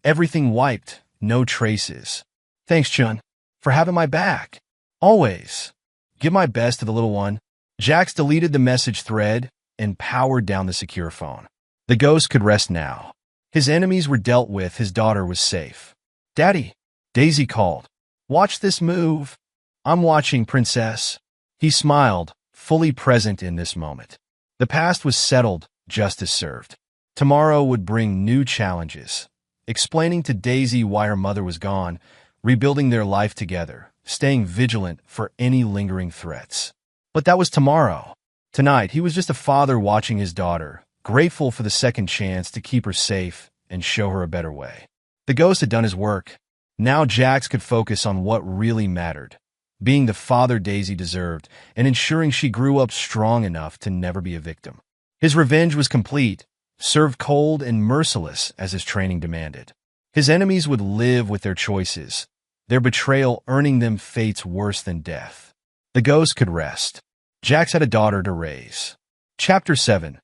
S1: Everything wiped. No traces. Thanks, Chun, for having my back. Always. Give my best to the little one." Jax deleted the message thread and powered down the secure phone. The ghost could rest now. His enemies were dealt with. His daughter was safe. "Daddy," Daisy called. "Watch this move." "I'm watching, princess." He smiled, fully present in this moment. The past was settled, justice served. Tomorrow would bring new challenges. Explaining to Daisy why her mother was gone, rebuilding their life together, staying vigilant for any lingering threats. But that was tomorrow. Tonight, he was just a father watching his daughter, grateful for the second chance to keep her safe and show her a better way. The ghost had done his work. Now Jax could focus on what really mattered, being the father Daisy deserved and ensuring she grew up strong enough to never be a victim. His revenge was complete, served cold and merciless as his training demanded. His enemies would live with their choices, their betrayal earning them fates worse than death. The ghost could rest. Jax had a daughter to raise. Chapter 7.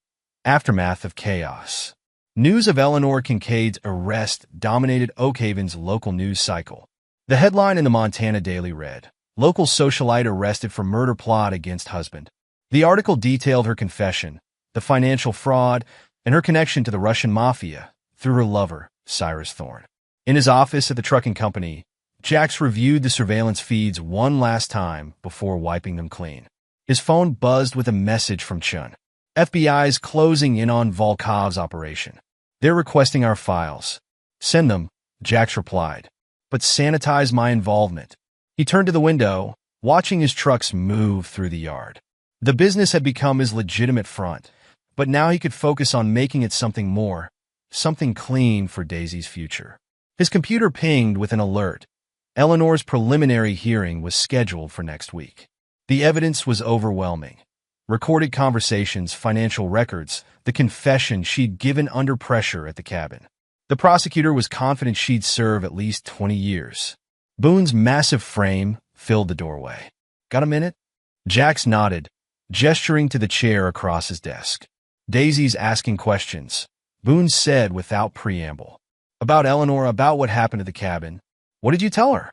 S1: Aftermath of Chaos. News of Eleanor Kincaid's arrest dominated Oakhaven's local news cycle. The headline in the Montana Daily read, "Local socialite arrested for murder plot against husband." The article detailed her confession, the financial fraud, and her connection to the Russian Mafia through her lover, Cyrus Thorne. In his office at the trucking company, Jax reviewed the surveillance feeds one last time before wiping them clean. His phone buzzed with a message from Chun. "FBI's closing in on Volkov's operation. They're requesting our files." "Send them," Jax replied. "But sanitize my involvement." He turned to the window, watching his trucks move through the yard. The business had become his legitimate front, But now he could focus on making it something more, something clean for Daisy's future. His computer pinged with an alert. Eleanor's preliminary hearing was scheduled for next week. The evidence was overwhelming. Recorded conversations, financial records, the confession she'd given under pressure at the cabin. The prosecutor was confident she'd serve at least 20 years. Boone's massive frame filled the doorway. "Got a minute?" Jax nodded, gesturing to the chair across his desk. "Daisy's asking questions," Boone said without preamble. "About Eleanor, about what happened at the cabin. What did you tell her?"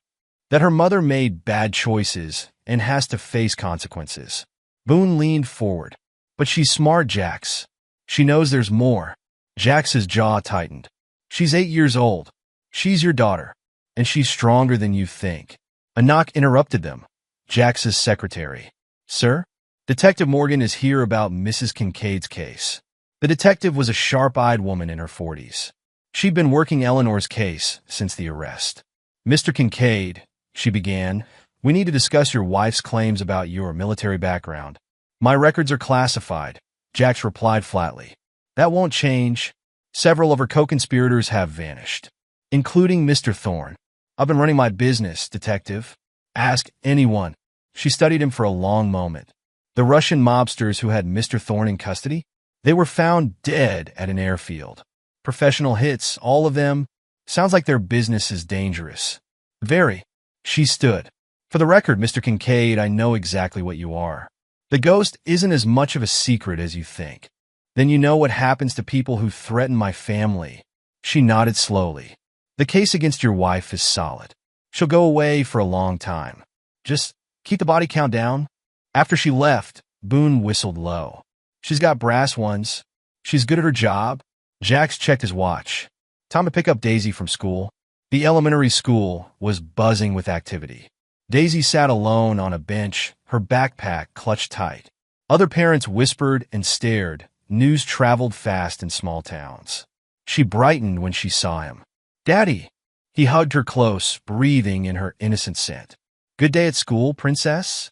S1: "That her mother made bad choices and has to face consequences." Boone leaned forward. "But she's smart, Jax. She knows there's more." Jax's jaw tightened. "She's 8 years old. She's your daughter. And she's stronger than you think." A knock interrupted them. Jax's secretary. "Sir? Detective Morgan is here about Mrs. Kincaid's case." The detective was a sharp-eyed woman in her 40s. She'd been working Eleanor's case since the arrest. "Mr. Kincaid," she began, "we need to discuss your wife's claims about your military background." "My records are classified," Jax replied flatly. "That won't change. Several of her co-conspirators have vanished, including Mr. Thorne. I've been running my business, detective. Ask anyone." She studied him for a long moment. "The Russian mobsters who had Mr. Thorne in custody? They were found dead at an airfield. Professional hits, all of them. Sounds like their business is dangerous." "Very." She stood. "For the record, Mr. Kincaid, I know exactly what you are. The ghost isn't as much of a secret as you think. Then you know what happens to people who threaten my family." She nodded slowly. "The case against your wife is solid. She'll go away for a long time. Just keep the body count down." After she left, Boone whistled low. "She's got brass ones. She's good at her job." Jax checked his watch. Time to pick up Daisy from school. The elementary school was buzzing with activity. Daisy sat alone on a bench, her backpack clutched tight. Other parents whispered and stared. News traveled fast in small towns. She brightened when she saw him. "Daddy!" He hugged her close, breathing in her innocent scent. "Good day at school, princess?"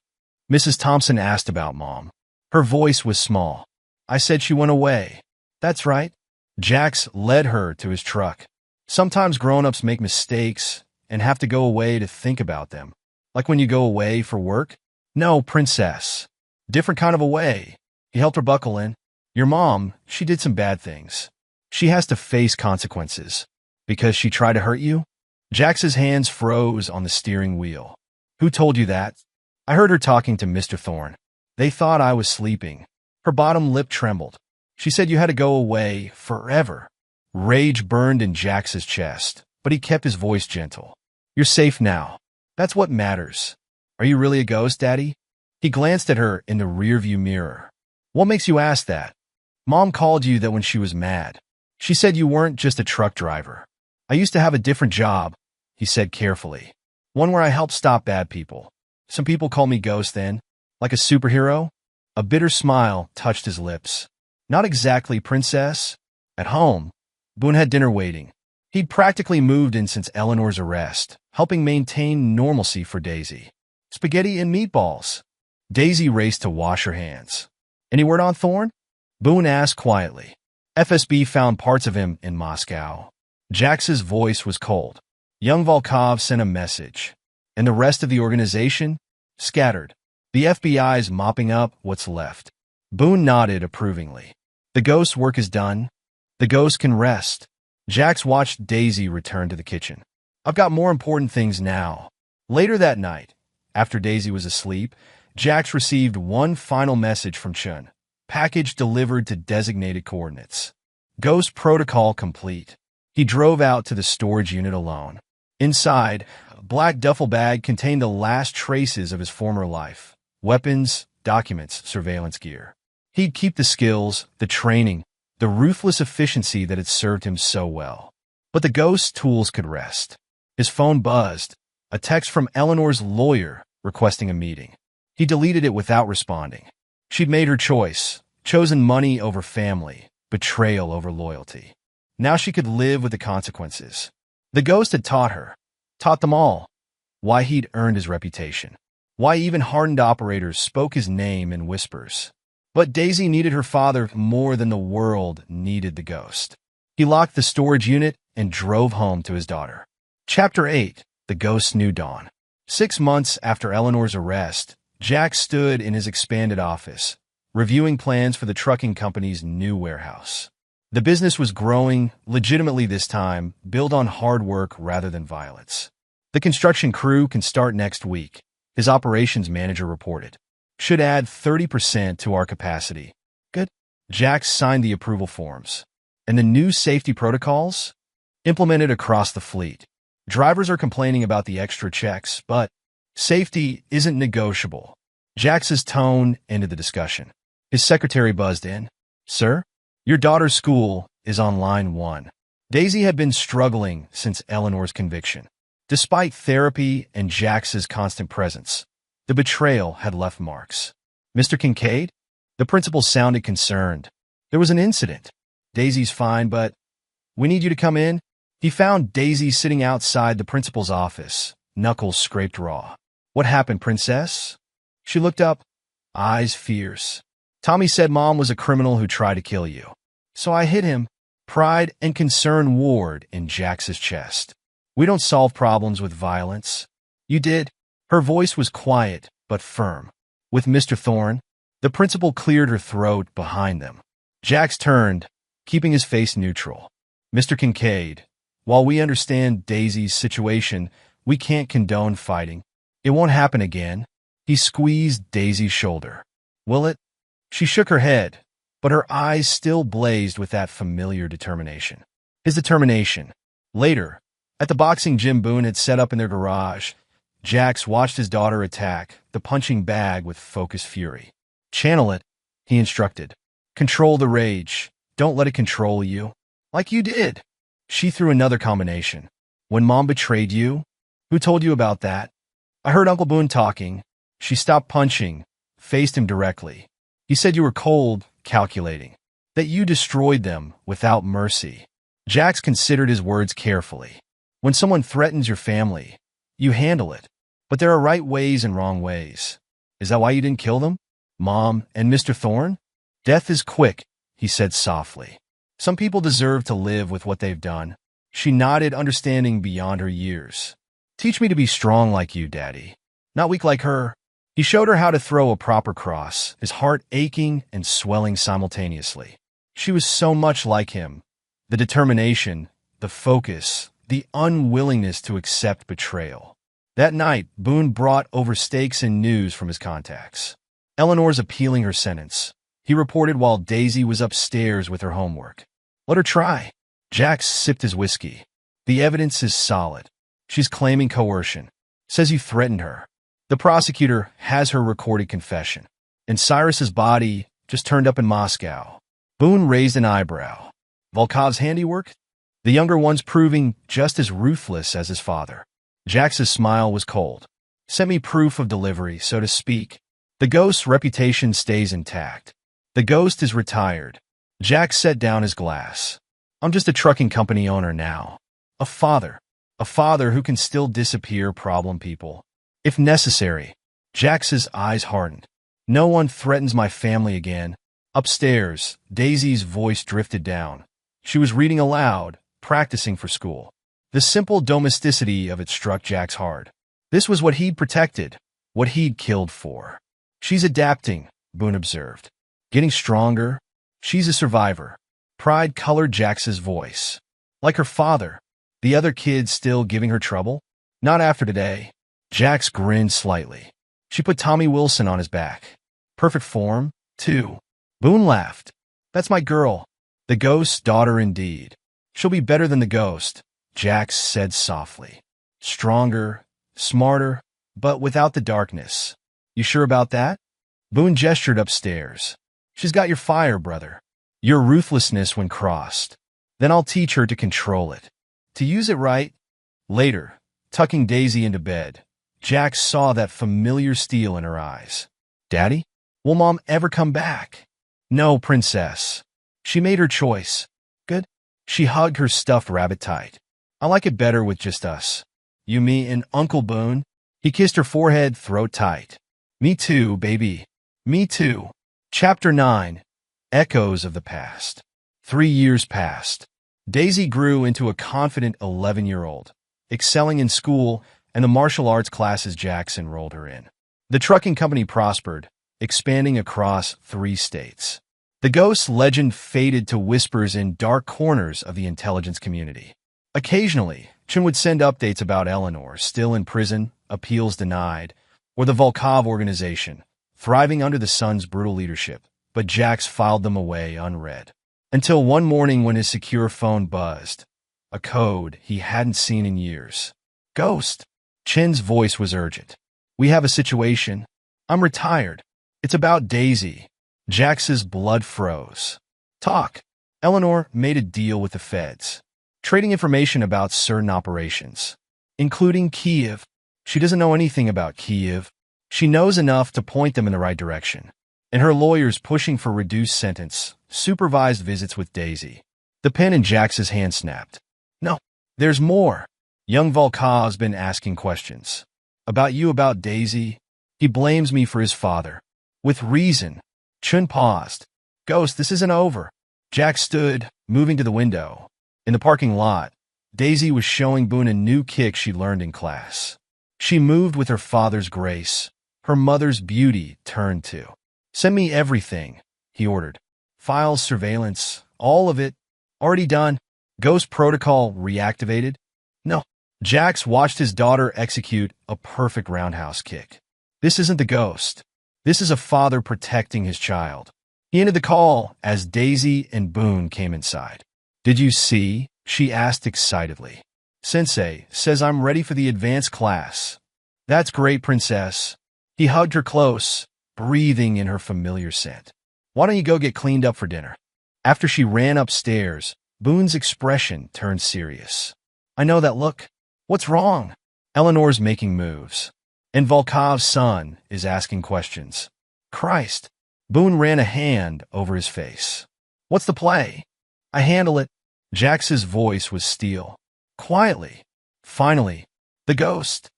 S1: Mrs. Thompson asked about Mom. Her voice was small. "I said she went away." "That's right." Jax led her to his truck. "Sometimes grown-ups make mistakes and have to go away to think about them. Like when you go away for work." "No, princess. Different kind of away." He helped her buckle in. "Your mom, she did some bad things. She has to face consequences. Because she tried to hurt you?" Jax's hands froze on the steering wheel. "Who told you that?" "I heard her talking to Mr. Thorne. They thought I was sleeping." Her bottom lip trembled. "She said you had to go away forever." Rage burned in Jax's chest, but he kept his voice gentle. "You're safe now. That's what matters." "Are you really a ghost, Daddy?" He glanced at her in the rearview mirror. "What makes you ask that?" "Mom called you that when she was mad. She said you weren't just a truck driver." "I used to have a different job," he said carefully. "One where I helped stop bad people. Some people call me Ghost then. Like a superhero?" A bitter smile touched his lips. "Not exactly, princess." At home, Boone had dinner waiting. He'd practically moved in since Eleanor's arrest, helping maintain normalcy for Daisy. Spaghetti and meatballs. Daisy raced to wash her hands. "Any word on Thorne?" Boone asked quietly. FSB found parts of him in Moscow. Jax's voice was cold. Young Volkov sent a message. And the rest of the organization? Scattered. The FBI's mopping up what's left. Boone nodded approvingly. "The ghost's work is done. The ghost can rest." Jax watched Daisy return to the kitchen. "I've got more important things now." Later that night, after Daisy was asleep, Jax received one final message from Chun. Package delivered to designated coordinates. Ghost protocol complete. He drove out to the storage unit alone. Inside, a black duffel bag contained the last traces of his former life. Weapons, documents, surveillance gear. He'd keep the skills, the training, the ruthless efficiency that had served him so well. But the ghost's tools could rest. His phone buzzed. A text from Eleanor's lawyer requesting a meeting. He deleted it without responding. She'd made her choice, chosen money over family, betrayal over loyalty. Now she could live with the consequences. The ghost had taught them all, why he'd earned his reputation, why even hardened operators spoke his name in whispers. But Daisy needed her father more than the world needed the ghost. He locked the storage unit and drove home to his daughter. Chapter 8. The Ghost's New Dawn. 6 months after Eleanor's arrest, Jack stood in his expanded office, reviewing plans for the trucking company's new warehouse. The business was growing, legitimately this time, built on hard work rather than violence. The construction crew can start next week, his operations manager reported. Should add 30% to our capacity. Good. Jack signed the approval forms. And the new safety protocols? Implemented across the fleet. Drivers are complaining about the extra checks, but safety isn't negotiable. Jack's tone ended the discussion. His secretary buzzed in. Sir, your daughter's school is on line 1. Daisy had been struggling since Eleanor's conviction. Despite therapy and Jax's constant presence, the betrayal had left marks. Mr. Kincaid? The principal sounded concerned. There was an incident. Daisy's fine, but we need you to come in. He found Daisy sitting outside the principal's office, knuckles scraped raw. What happened, princess? She looked up, eyes fierce. Tommy said Mom was a criminal who tried to kill you. So I hit him. Pride and concern warred in Jax's chest. We don't solve problems with violence. You did. Her voice was quiet, but firm. With Mr. Thorne, the principal cleared her throat behind them. Jax turned, keeping his face neutral. Mr. Kincaid, while we understand Daisy's situation, we can't condone fighting. It won't happen again. He squeezed Daisy's shoulder. Will it? She shook her head, but her eyes still blazed with that familiar determination. His determination. Later, at the boxing gym Boone had set up in their garage, Jax watched his daughter attack the punching bag with focused fury. Channel it, he instructed. Control the rage. Don't let it control you. Like you did. She threw another combination. When Mom betrayed you? Who told you about that? I heard Uncle Boone talking. She stopped punching, faced him directly. He said you were cold, calculating. That you destroyed them without mercy. Jax considered his words carefully. When someone threatens your family, you handle it. But there are right ways and wrong ways. Is that why you didn't kill them? Mom and Mr. Thorne? Death is quick, he said softly. Some people deserve to live with what they've done. She nodded, understanding beyond her years. Teach me to be strong like you, Daddy. Not weak like her. He showed her how to throw a proper cross, his heart aching and swelling simultaneously. She was so much like him. The determination, the focus, the unwillingness to accept betrayal. That night, Boone brought over steaks and news from his contacts. Eleanor's appealing her sentence, he reported while Daisy was upstairs with her homework. Let her try. Jax sipped his whiskey. The evidence is solid. She's claiming coercion. Says you threatened her. The prosecutor has her recorded confession. And Cyrus's body just turned up in Moscow. Boone raised an eyebrow. Volkov's handiwork? The younger one's proving just as ruthless as his father. Jax's smile was cold. Send me proof of delivery, so to speak. The ghost's reputation stays intact. The ghost is retired. Jax set down his glass. I'm just a trucking company owner now. A father. A father who can still disappear problem people. If necessary. Jax's eyes hardened. No one threatens my family again. Upstairs, Daisy's voice drifted down. She was reading aloud, practicing for school. The simple domesticity of it struck Jax hard. This was what he'd protected, what he'd killed for. She's adapting, Boone observed. Getting stronger. She's a survivor. Pride colored Jax's voice. Like her father. The other kids still giving her trouble? Not after today. Jax grinned slightly. She put Tommy Wilson on his back. Perfect form, too. Boone laughed. That's my girl. The ghost's daughter indeed. She'll be better than the ghost, Jax said softly. Stronger, smarter, but without the darkness. You sure about that? Boone gestured upstairs. She's got your fire, brother. Your ruthlessness when crossed. Then I'll teach her to control it. To use it right. Later, tucking Daisy into bed, Jax saw that familiar steel in her eyes. Daddy? Will Mom ever come back? No, princess. She made her choice. Good. She hugged her stuffed rabbit tight. I like it better with just us. You, me, and Uncle Boone. He kissed her forehead, throat tight. Me too, baby. Me too. Chapter 9. Echoes of the Past. 3 years passed. Daisy grew into a confident 11-year-old, excelling in school and the martial arts classes Jax enrolled her in. The trucking company prospered, expanding across 3 states. The ghost legend faded to whispers in dark corners of the intelligence community. Occasionally, Chun would send updates about Eleanor, still in prison, appeals denied, or the Volkov organization, thriving under the sun's brutal leadership, but Jax filed them away unread. Until one morning when his secure phone buzzed. A code he hadn't seen in years. "Ghost." Chin's voice was urgent. "We have a situation. I'm retired. It's about Daisy." Jax's blood froze. "Talk." Eleanor made a deal with the feds, trading information about certain operations, including Kiev. She doesn't know anything about Kiev. She knows enough to point them in the right direction. And her lawyer's pushing for reduced sentence, supervised visits with Daisy. The pen in Jax's hand snapped. "No, there's more." Young Volkov's been asking questions. "About you, about Daisy. He blames me for his father." "With reason." Chun paused. "Ghost, this isn't over." Jax stood, moving to the window. In the parking lot, Daisy was showing Boone a new kick she learned in class. She moved with her father's grace. Her mother's beauty turned to. "Send me everything," he ordered. "Files, surveillance, all of it. Already done." Ghost protocol reactivated? No. Jax watched his daughter execute a perfect roundhouse kick. This isn't the ghost. This is a father protecting his child. He ended the call as Daisy and Boone came inside. "Did you see?" she asked excitedly. "Sensei says I'm ready for the advanced class." "That's great, princess." He hugged her close, breathing in her familiar scent. "Why don't you go get cleaned up for dinner?" After she ran upstairs, Boone's expression turned serious. "I know that look. What's wrong?" "Eleanor's making moves. And Volkov's son is asking questions." "Christ." Boone ran a hand over his face. "What's the play?" "I handle it." Jax's voice was steel. "Quietly." "Finally." "The ghost."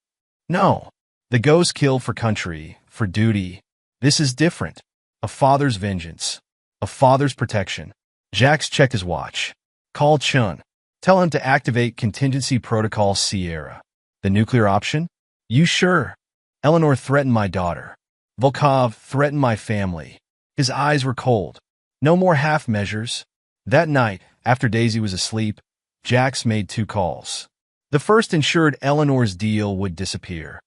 S1: "No." "The ghost killed for country, for duty. This is different. A father's vengeance. A father's protection." Jax checked his watch. "Call Chun. Tell him to activate Contingency Protocol Sierra." "The nuclear option?" "You sure?" "Eleanor threatened my daughter. Volkov threatened my family." His eyes were cold. "No more half measures." That night, after Daisy was asleep, Jax made 2 calls. The first ensured Eleanor's deal would disappear,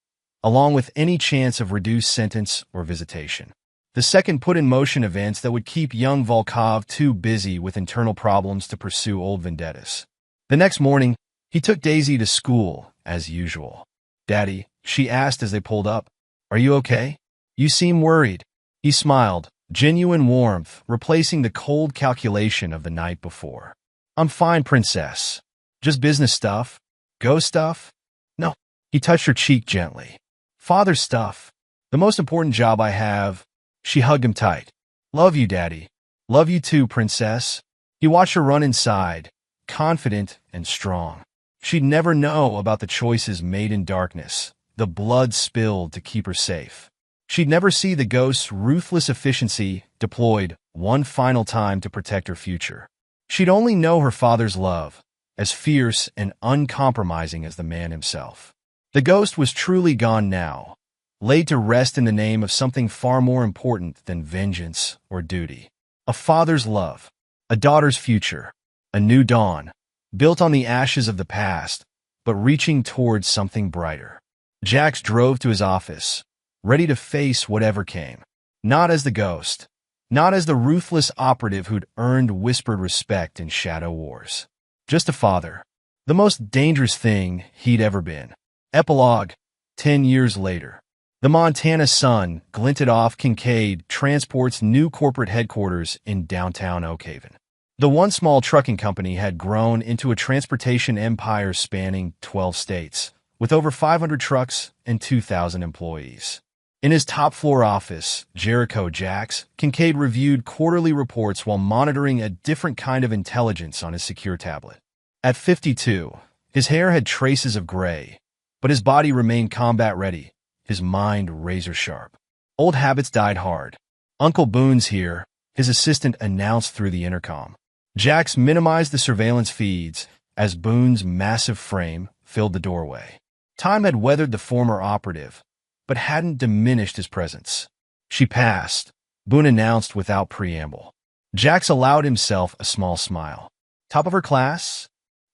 S1: along with any chance of reduced sentence or visitation. The second put in motion events that would keep young Volkov too busy with internal problems to pursue old vendettas. The next morning, he took Daisy to school, as usual. "Daddy," she asked as they pulled up, "are you okay? You seem worried." He smiled, genuine warmth replacing the cold calculation of the night before. "I'm fine, princess. Just business stuff." "Ghost stuff?" "No." He touched her cheek gently. "Father stuff. The most important job I have." She hugged him tight. "Love you, Daddy." "Love you too, princess." He watched her run inside, confident and strong. She'd never know about the choices made in darkness, the blood spilled to keep her safe. She'd never see the ghost's ruthless efficiency deployed one final time to protect her future. She'd only know her father's love, as fierce and uncompromising as the man himself. The ghost was truly gone now, laid to rest in the name of something far more important than vengeance or duty. A father's love, a daughter's future, a new dawn, built on the ashes of the past, but reaching towards something brighter. Jax drove to his office, ready to face whatever came. Not as the ghost, not as the ruthless operative who'd earned whispered respect in shadow wars. Just a father, the most dangerous thing he'd ever been. Epilogue, 10 years later. The Montana sun glinted off Kincaid Transport's new corporate headquarters in downtown Oak Haven. The once small trucking company had grown into a transportation empire spanning 12 states, with over 500 trucks and 2,000 employees. In his top-floor office, Jericho Jax, Kincaid reviewed quarterly reports while monitoring a different kind of intelligence on his secure tablet. At 52, his hair had traces of gray, but his body remained combat-ready, his mind razor-sharp. Old habits died hard. Uncle Boone's here, his assistant announced through the intercom. Jax minimized the surveillance feeds as Boone's massive frame filled the doorway. Time had weathered the former operative, but hadn't diminished his presence. She passed, Boone announced without preamble. Jax allowed himself a small smile. Top of her class?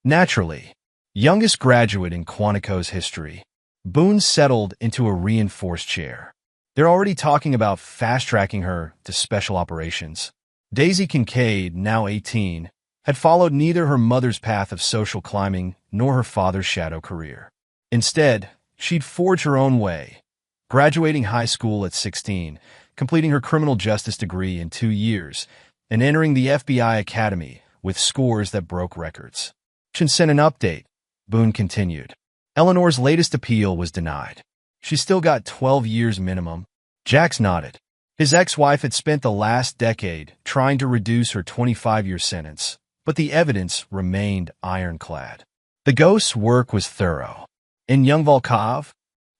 S1: Naturally. Youngest graduate in Quantico's history. Boone settled into a reinforced chair. They're already talking about fast-tracking her to special operations. Daisy Kincaid, now 18, had followed neither her mother's path of social climbing nor her father's shadow career. Instead, she'd forged her own way, graduating high school at 16, completing her criminal justice degree in 2 years, and entering the FBI Academy with scores that broke records. She sent an update, Boone continued. Eleanor's latest appeal was denied. She still got 12 years minimum. Jax nodded. His ex-wife had spent the last decade trying to reduce her 25-year sentence, but the evidence remained ironclad. The ghost's work was thorough. And young Volkov?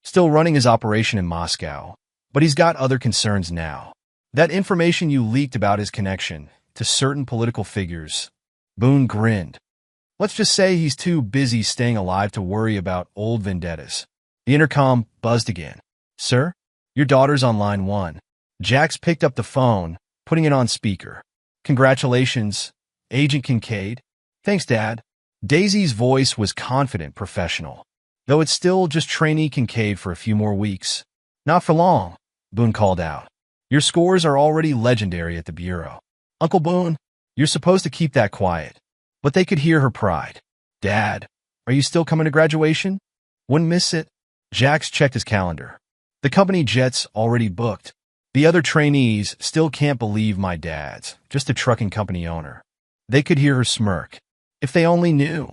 S1: Still running his operation in Moscow, but he's got other concerns now. That information you leaked about his connection to certain political figures. Boone grinned. Let's just say he's too busy staying alive to worry about old vendettas. The intercom buzzed again. Sir, your daughter's on line 1. Jax picked up the phone, putting it on speaker. Congratulations, Agent Kincaid. Thanks, Dad. Daisy's voice was confident, professional. Though it's still just trainee Kincaid for a few more weeks. Not for long, Boone called out. Your scores are already legendary at the Bureau. Uncle Boone, you're supposed to keep that quiet. But they could hear her pride. Dad, are you still coming to graduation? Wouldn't miss it. Jax checked his calendar. The company jet's already booked. The other trainees still can't believe my dad's just a trucking company owner. They could hear her smirk. If they only knew.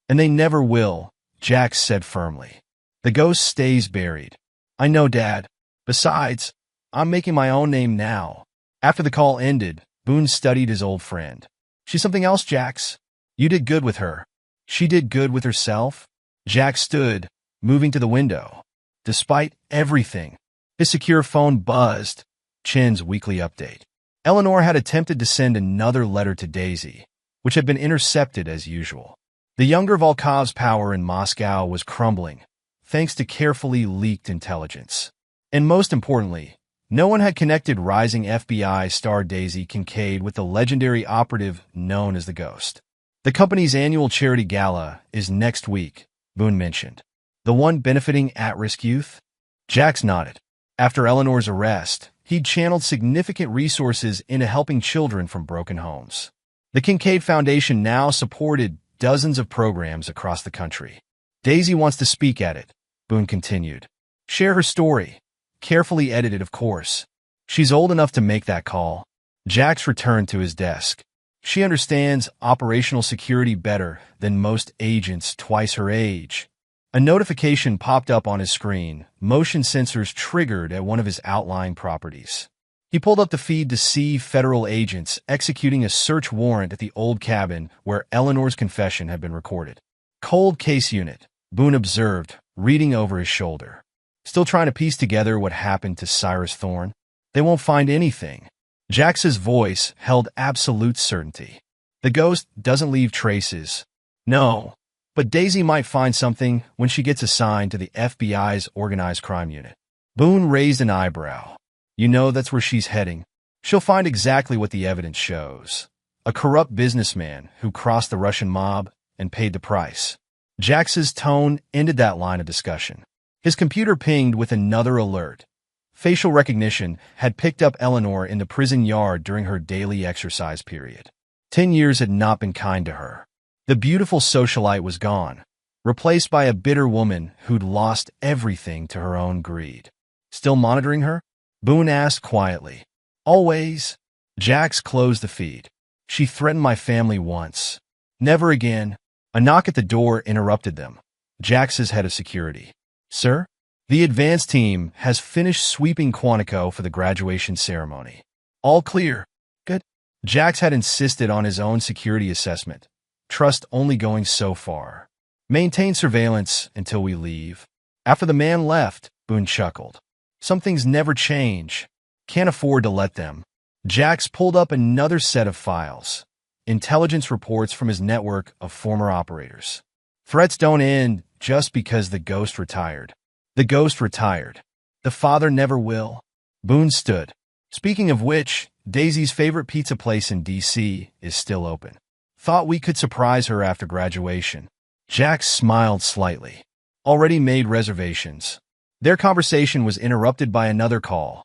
S1: And they never will, Jax said firmly. The ghost stays buried. I know, Dad. Besides, I'm making my own name now. After the call ended, Boone studied his old friend. She's something else, Jax. You did good with her. She did good with herself. Jax stood, moving to the window. Despite everything, his secure phone buzzed. Chin's weekly update. Eleanor had attempted to send another letter to Daisy, which had been intercepted as usual. The younger Volkov's power in Moscow was crumbling, thanks to carefully leaked intelligence. And most importantly, no one had connected rising FBI star Daisy Kincaid with the legendary operative known as the Ghost. The company's annual charity gala is next week, Boone mentioned. The one benefiting at-risk youth? Jax nodded. After Eleanor's arrest, he'd channeled significant resources into helping children from broken homes. The Kincaid Foundation now supported dozens of programs across the country. Daisy wants to speak at it, Boone continued. Share her story. Carefully edited, of course. She's old enough to make that call. Jax returned to his desk. She understands operational security better than most agents twice her age. A notification popped up on his screen, motion sensors triggered at one of his outlying properties. He pulled up the feed to see federal agents executing a search warrant at the old cabin where Eleanor's confession had been recorded. Cold case unit, Boone observed, reading over his shoulder. Still trying to piece together what happened to Cyrus Thorne? They won't find anything. Jax's voice held absolute certainty. The ghost doesn't leave traces. No. But Daisy might find something when she gets assigned to the FBI's organized crime unit. Boone raised an eyebrow. You know that's where she's heading. She'll find exactly what the evidence shows. A corrupt businessman who crossed the Russian mob and paid the price. Jax's tone ended that line of discussion. His computer pinged with another alert. Facial recognition had picked up Eleanor in the prison yard during her daily exercise period. 10 years had not been kind to her. The beautiful socialite was gone, replaced by a bitter woman who'd lost everything to her own greed. Still monitoring her? Boone asked quietly. Always. Jax closed the feed. She threatened my family once. Never again. A knock at the door interrupted them. Jax's head of security. Sir? The advance team has finished sweeping Quantico for the graduation ceremony. All clear. Good. Jax had insisted on his own security assessment. Trust only going so far. Maintain surveillance until we leave. After the man left, Boone chuckled. Some things never change. Can't afford to let them. Jax pulled up another set of files. Intelligence reports from his network of former operators. Threats don't end just because the ghost retired. The ghost retired. The father never will. Boone stood. Speaking of which, Daisy's favorite pizza place in D.C. is still open. Thought we could surprise her after graduation. Jax smiled slightly. Already made reservations. Their conversation was interrupted by another call.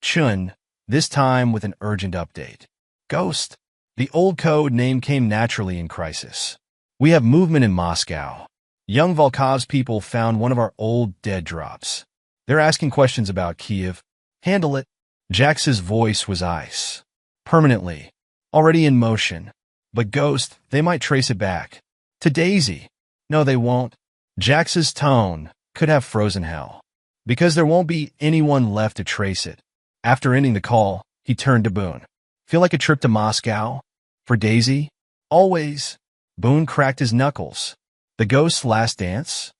S1: Chun, this time with an urgent update. Ghost. The old code name came naturally in crisis. We have movement in Moscow. Young Volkov's people found one of our old dead drops. They're asking questions about Kiev. Handle it. Jax's voice was ice. Permanently. Already in motion. But Ghost, they might trace it back. To Daisy. No, they won't. Jax's tone could have frozen hell. Because there won't be anyone left to trace it. After ending the call, he turned to Boone. Feel like a trip to Moscow? For Daisy? Always. Boone cracked his knuckles. The ghost's last dance?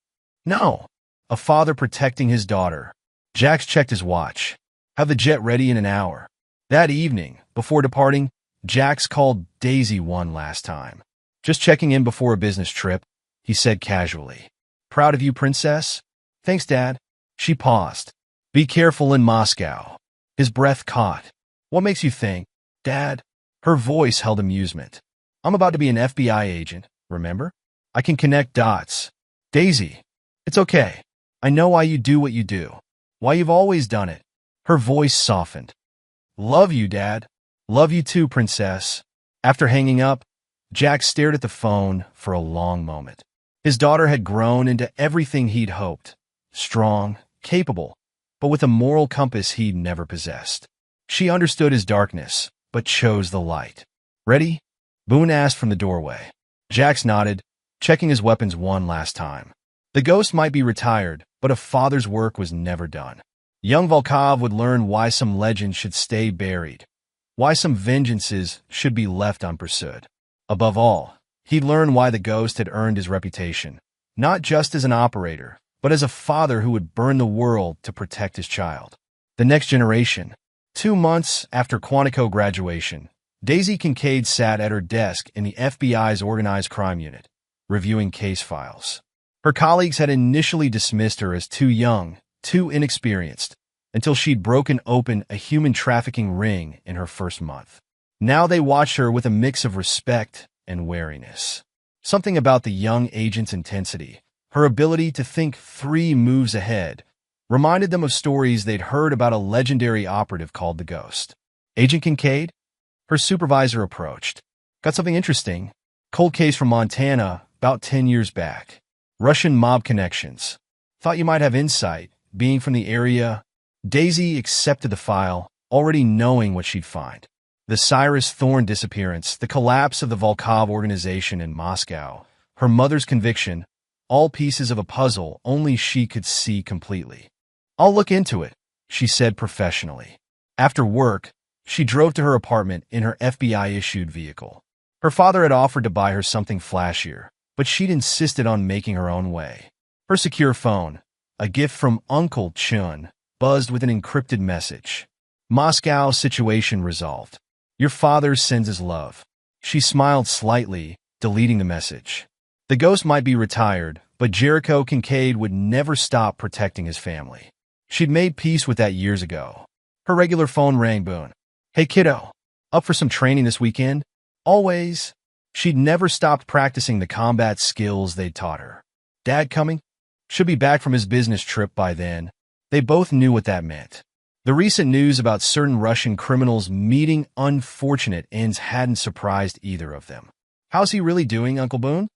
S1: No. A father protecting his daughter. Jax checked his watch. Have the jet ready in an hour. That evening, before departing, Jax called Daisy one last time. Just checking in before a business trip, he said casually. Proud of you, princess? Thanks, Dad. She paused. Be careful in Moscow. His breath caught. What makes you think, Dad? Her voice held amusement. I'm about to be an FBI agent, remember? I can connect dots. Daisy, it's okay. I know why you do what you do. Why you've always done it. Her voice softened. Love you, Dad. Love you too, princess. After hanging up, Jack stared at the phone for a long moment. His daughter had grown into everything he'd hoped. Strong, capable, but with a moral compass he'd never possessed. She understood his darkness, but chose the light. Ready? Boone asked from the doorway. Jax nodded, checking his weapons one last time. The ghost might be retired, but a father's work was never done. Young Volkov would learn why some legends should stay buried, why some vengeances should be left unpursued. Above all, he'd learn why the ghost had earned his reputation, not just as an operator, but as a father who would burn the world to protect his child. The next generation. 2 months after Quantico graduation, Daisy Kincaid sat at her desk in the FBI's Organized Crime Unit, reviewing case files. Her colleagues had initially dismissed her as too young, too inexperienced, until she'd broken open a human trafficking ring in her first month. Now they watched her with a mix of respect and wariness. Something about the young agent's intensity, her ability to think 3 moves ahead, reminded them of stories they'd heard about a legendary operative called the Ghost. Agent Kincaid? Her supervisor approached. Got something interesting. Cold case from Montana, about 10 years back. Russian mob connections. Thought you might have insight, being from the area. Daisy accepted the file, already knowing what she'd find. The Cyrus Thorne disappearance, the collapse of the Volkov organization in Moscow, her mother's conviction, all pieces of a puzzle only she could see completely. I'll look into it, she said professionally. After work, she drove to her apartment in her FBI-issued vehicle. Her father had offered to buy her something flashier, but she'd insisted on making her own way. Her secure phone, a gift from Uncle Chun, buzzed with an encrypted message. Moscow situation resolved. Your father sends his love. She smiled slightly, deleting the message. The ghost might be retired, but Jericho Kincaid would never stop protecting his family. She'd made peace with that years ago. Her regular phone rang. Boone. Hey kiddo, up for some training this weekend? Always. She'd never stopped practicing the combat skills they'd taught her. Dad coming? Should be back from his business trip by then. They both knew what that meant. The recent news about certain Russian criminals meeting unfortunate ends hadn't surprised either of them. How's he really doing, Uncle Boone?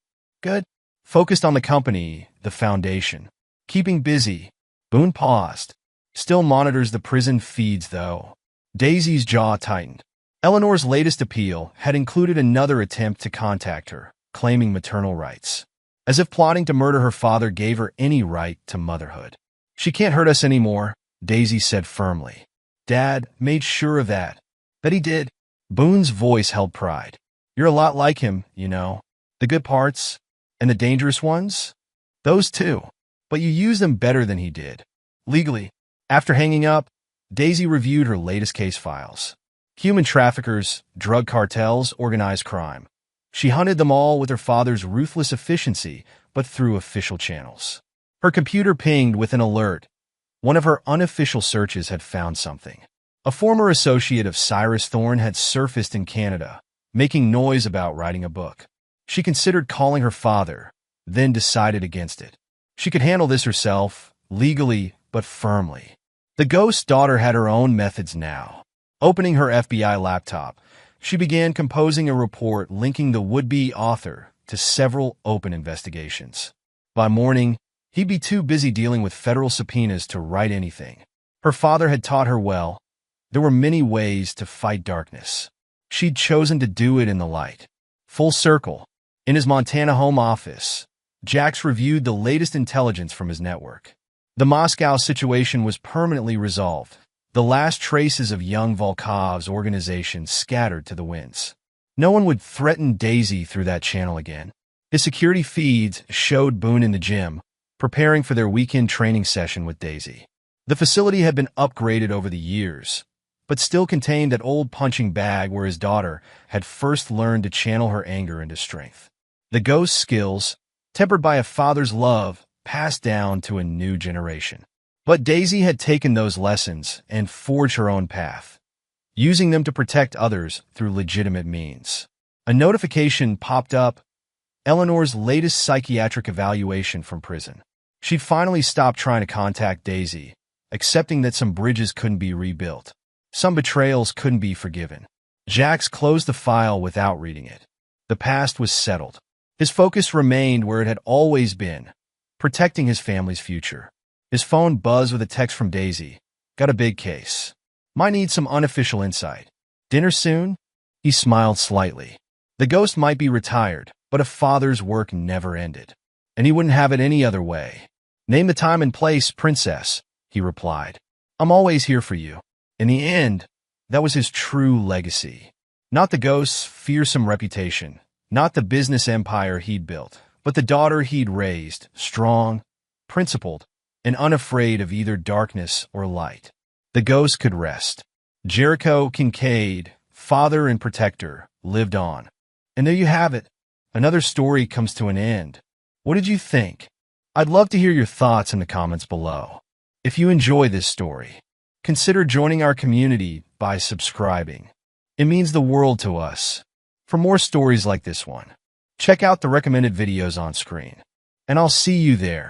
S1: Good. Focused on the company, the foundation. Keeping busy. Boone paused. Still monitors the prison feeds, though. Daisy's jaw tightened. Eleanor's latest appeal had included another attempt to contact her, claiming maternal rights. As if plotting to murder her father gave her any right to motherhood. She can't hurt us anymore, Daisy said firmly. Dad made sure of that. That he did. Boone's voice held pride. You're a lot like him, you know. The good parts, and the dangerous ones? Those too. But you use them better than he did. Legally. After hanging up, Daisy reviewed her latest case files. Human traffickers, drug cartels, organized crime. She hunted them all with her father's ruthless efficiency, but through official channels. Her computer pinged with an alert. One of her unofficial searches had found something. A former associate of Cyrus Thorne had surfaced in Canada, making noise about writing a book. She considered calling her father, then decided against it. She could handle this herself, legally but firmly. The ghost's daughter had her own methods now. Opening her FBI laptop, she began composing a report linking the would-be author to several open investigations. By morning, he'd be too busy dealing with federal subpoenas to write anything. Her father had taught her well. There were many ways to fight darkness. She'd chosen to do it in the light. Full circle. In his Montana home office, Jax reviewed the latest intelligence from his network. The Moscow situation was permanently resolved. The last traces of young Volkov's organization scattered to the winds. No one would threaten Daisy through that channel again. His security feeds showed Boone in the gym, preparing for their weekend training session with Daisy. The facility had been upgraded over the years, but still contained that old punching bag where his daughter had first learned to channel her anger into strength. The ghost skills, tempered by a father's love, passed down to a new generation. But Daisy had taken those lessons and forged her own path, using them to protect others through legitimate means. A notification popped up, Eleanor's latest psychiatric evaluation from prison. She'd finally stopped trying to contact Daisy, accepting that some bridges couldn't be rebuilt. Some betrayals couldn't be forgiven. Jax closed the file without reading it. The past was settled. His focus remained where it had always been, protecting his family's future. His phone buzzed with a text from Daisy. Got a big case. Might need some unofficial insight. Dinner soon? He smiled slightly. The ghost might be retired, but a father's work never ended. And he wouldn't have it any other way. Name the time and place, princess, he replied. I'm always here for you. In the end, that was his true legacy. Not the ghost's fearsome reputation, not the business empire he'd built, but the daughter he'd raised, strong, principled, and unafraid of either darkness or light. The ghost could rest. Jericho Kincaid, father and protector, lived on. And there you have it. Another story comes to an end. What did you think? I'd love to hear your thoughts in the comments below. If you enjoy this story, consider joining our community by subscribing. It means the world to us. For more stories like this one, check out the recommended videos on screen. And I'll see you there.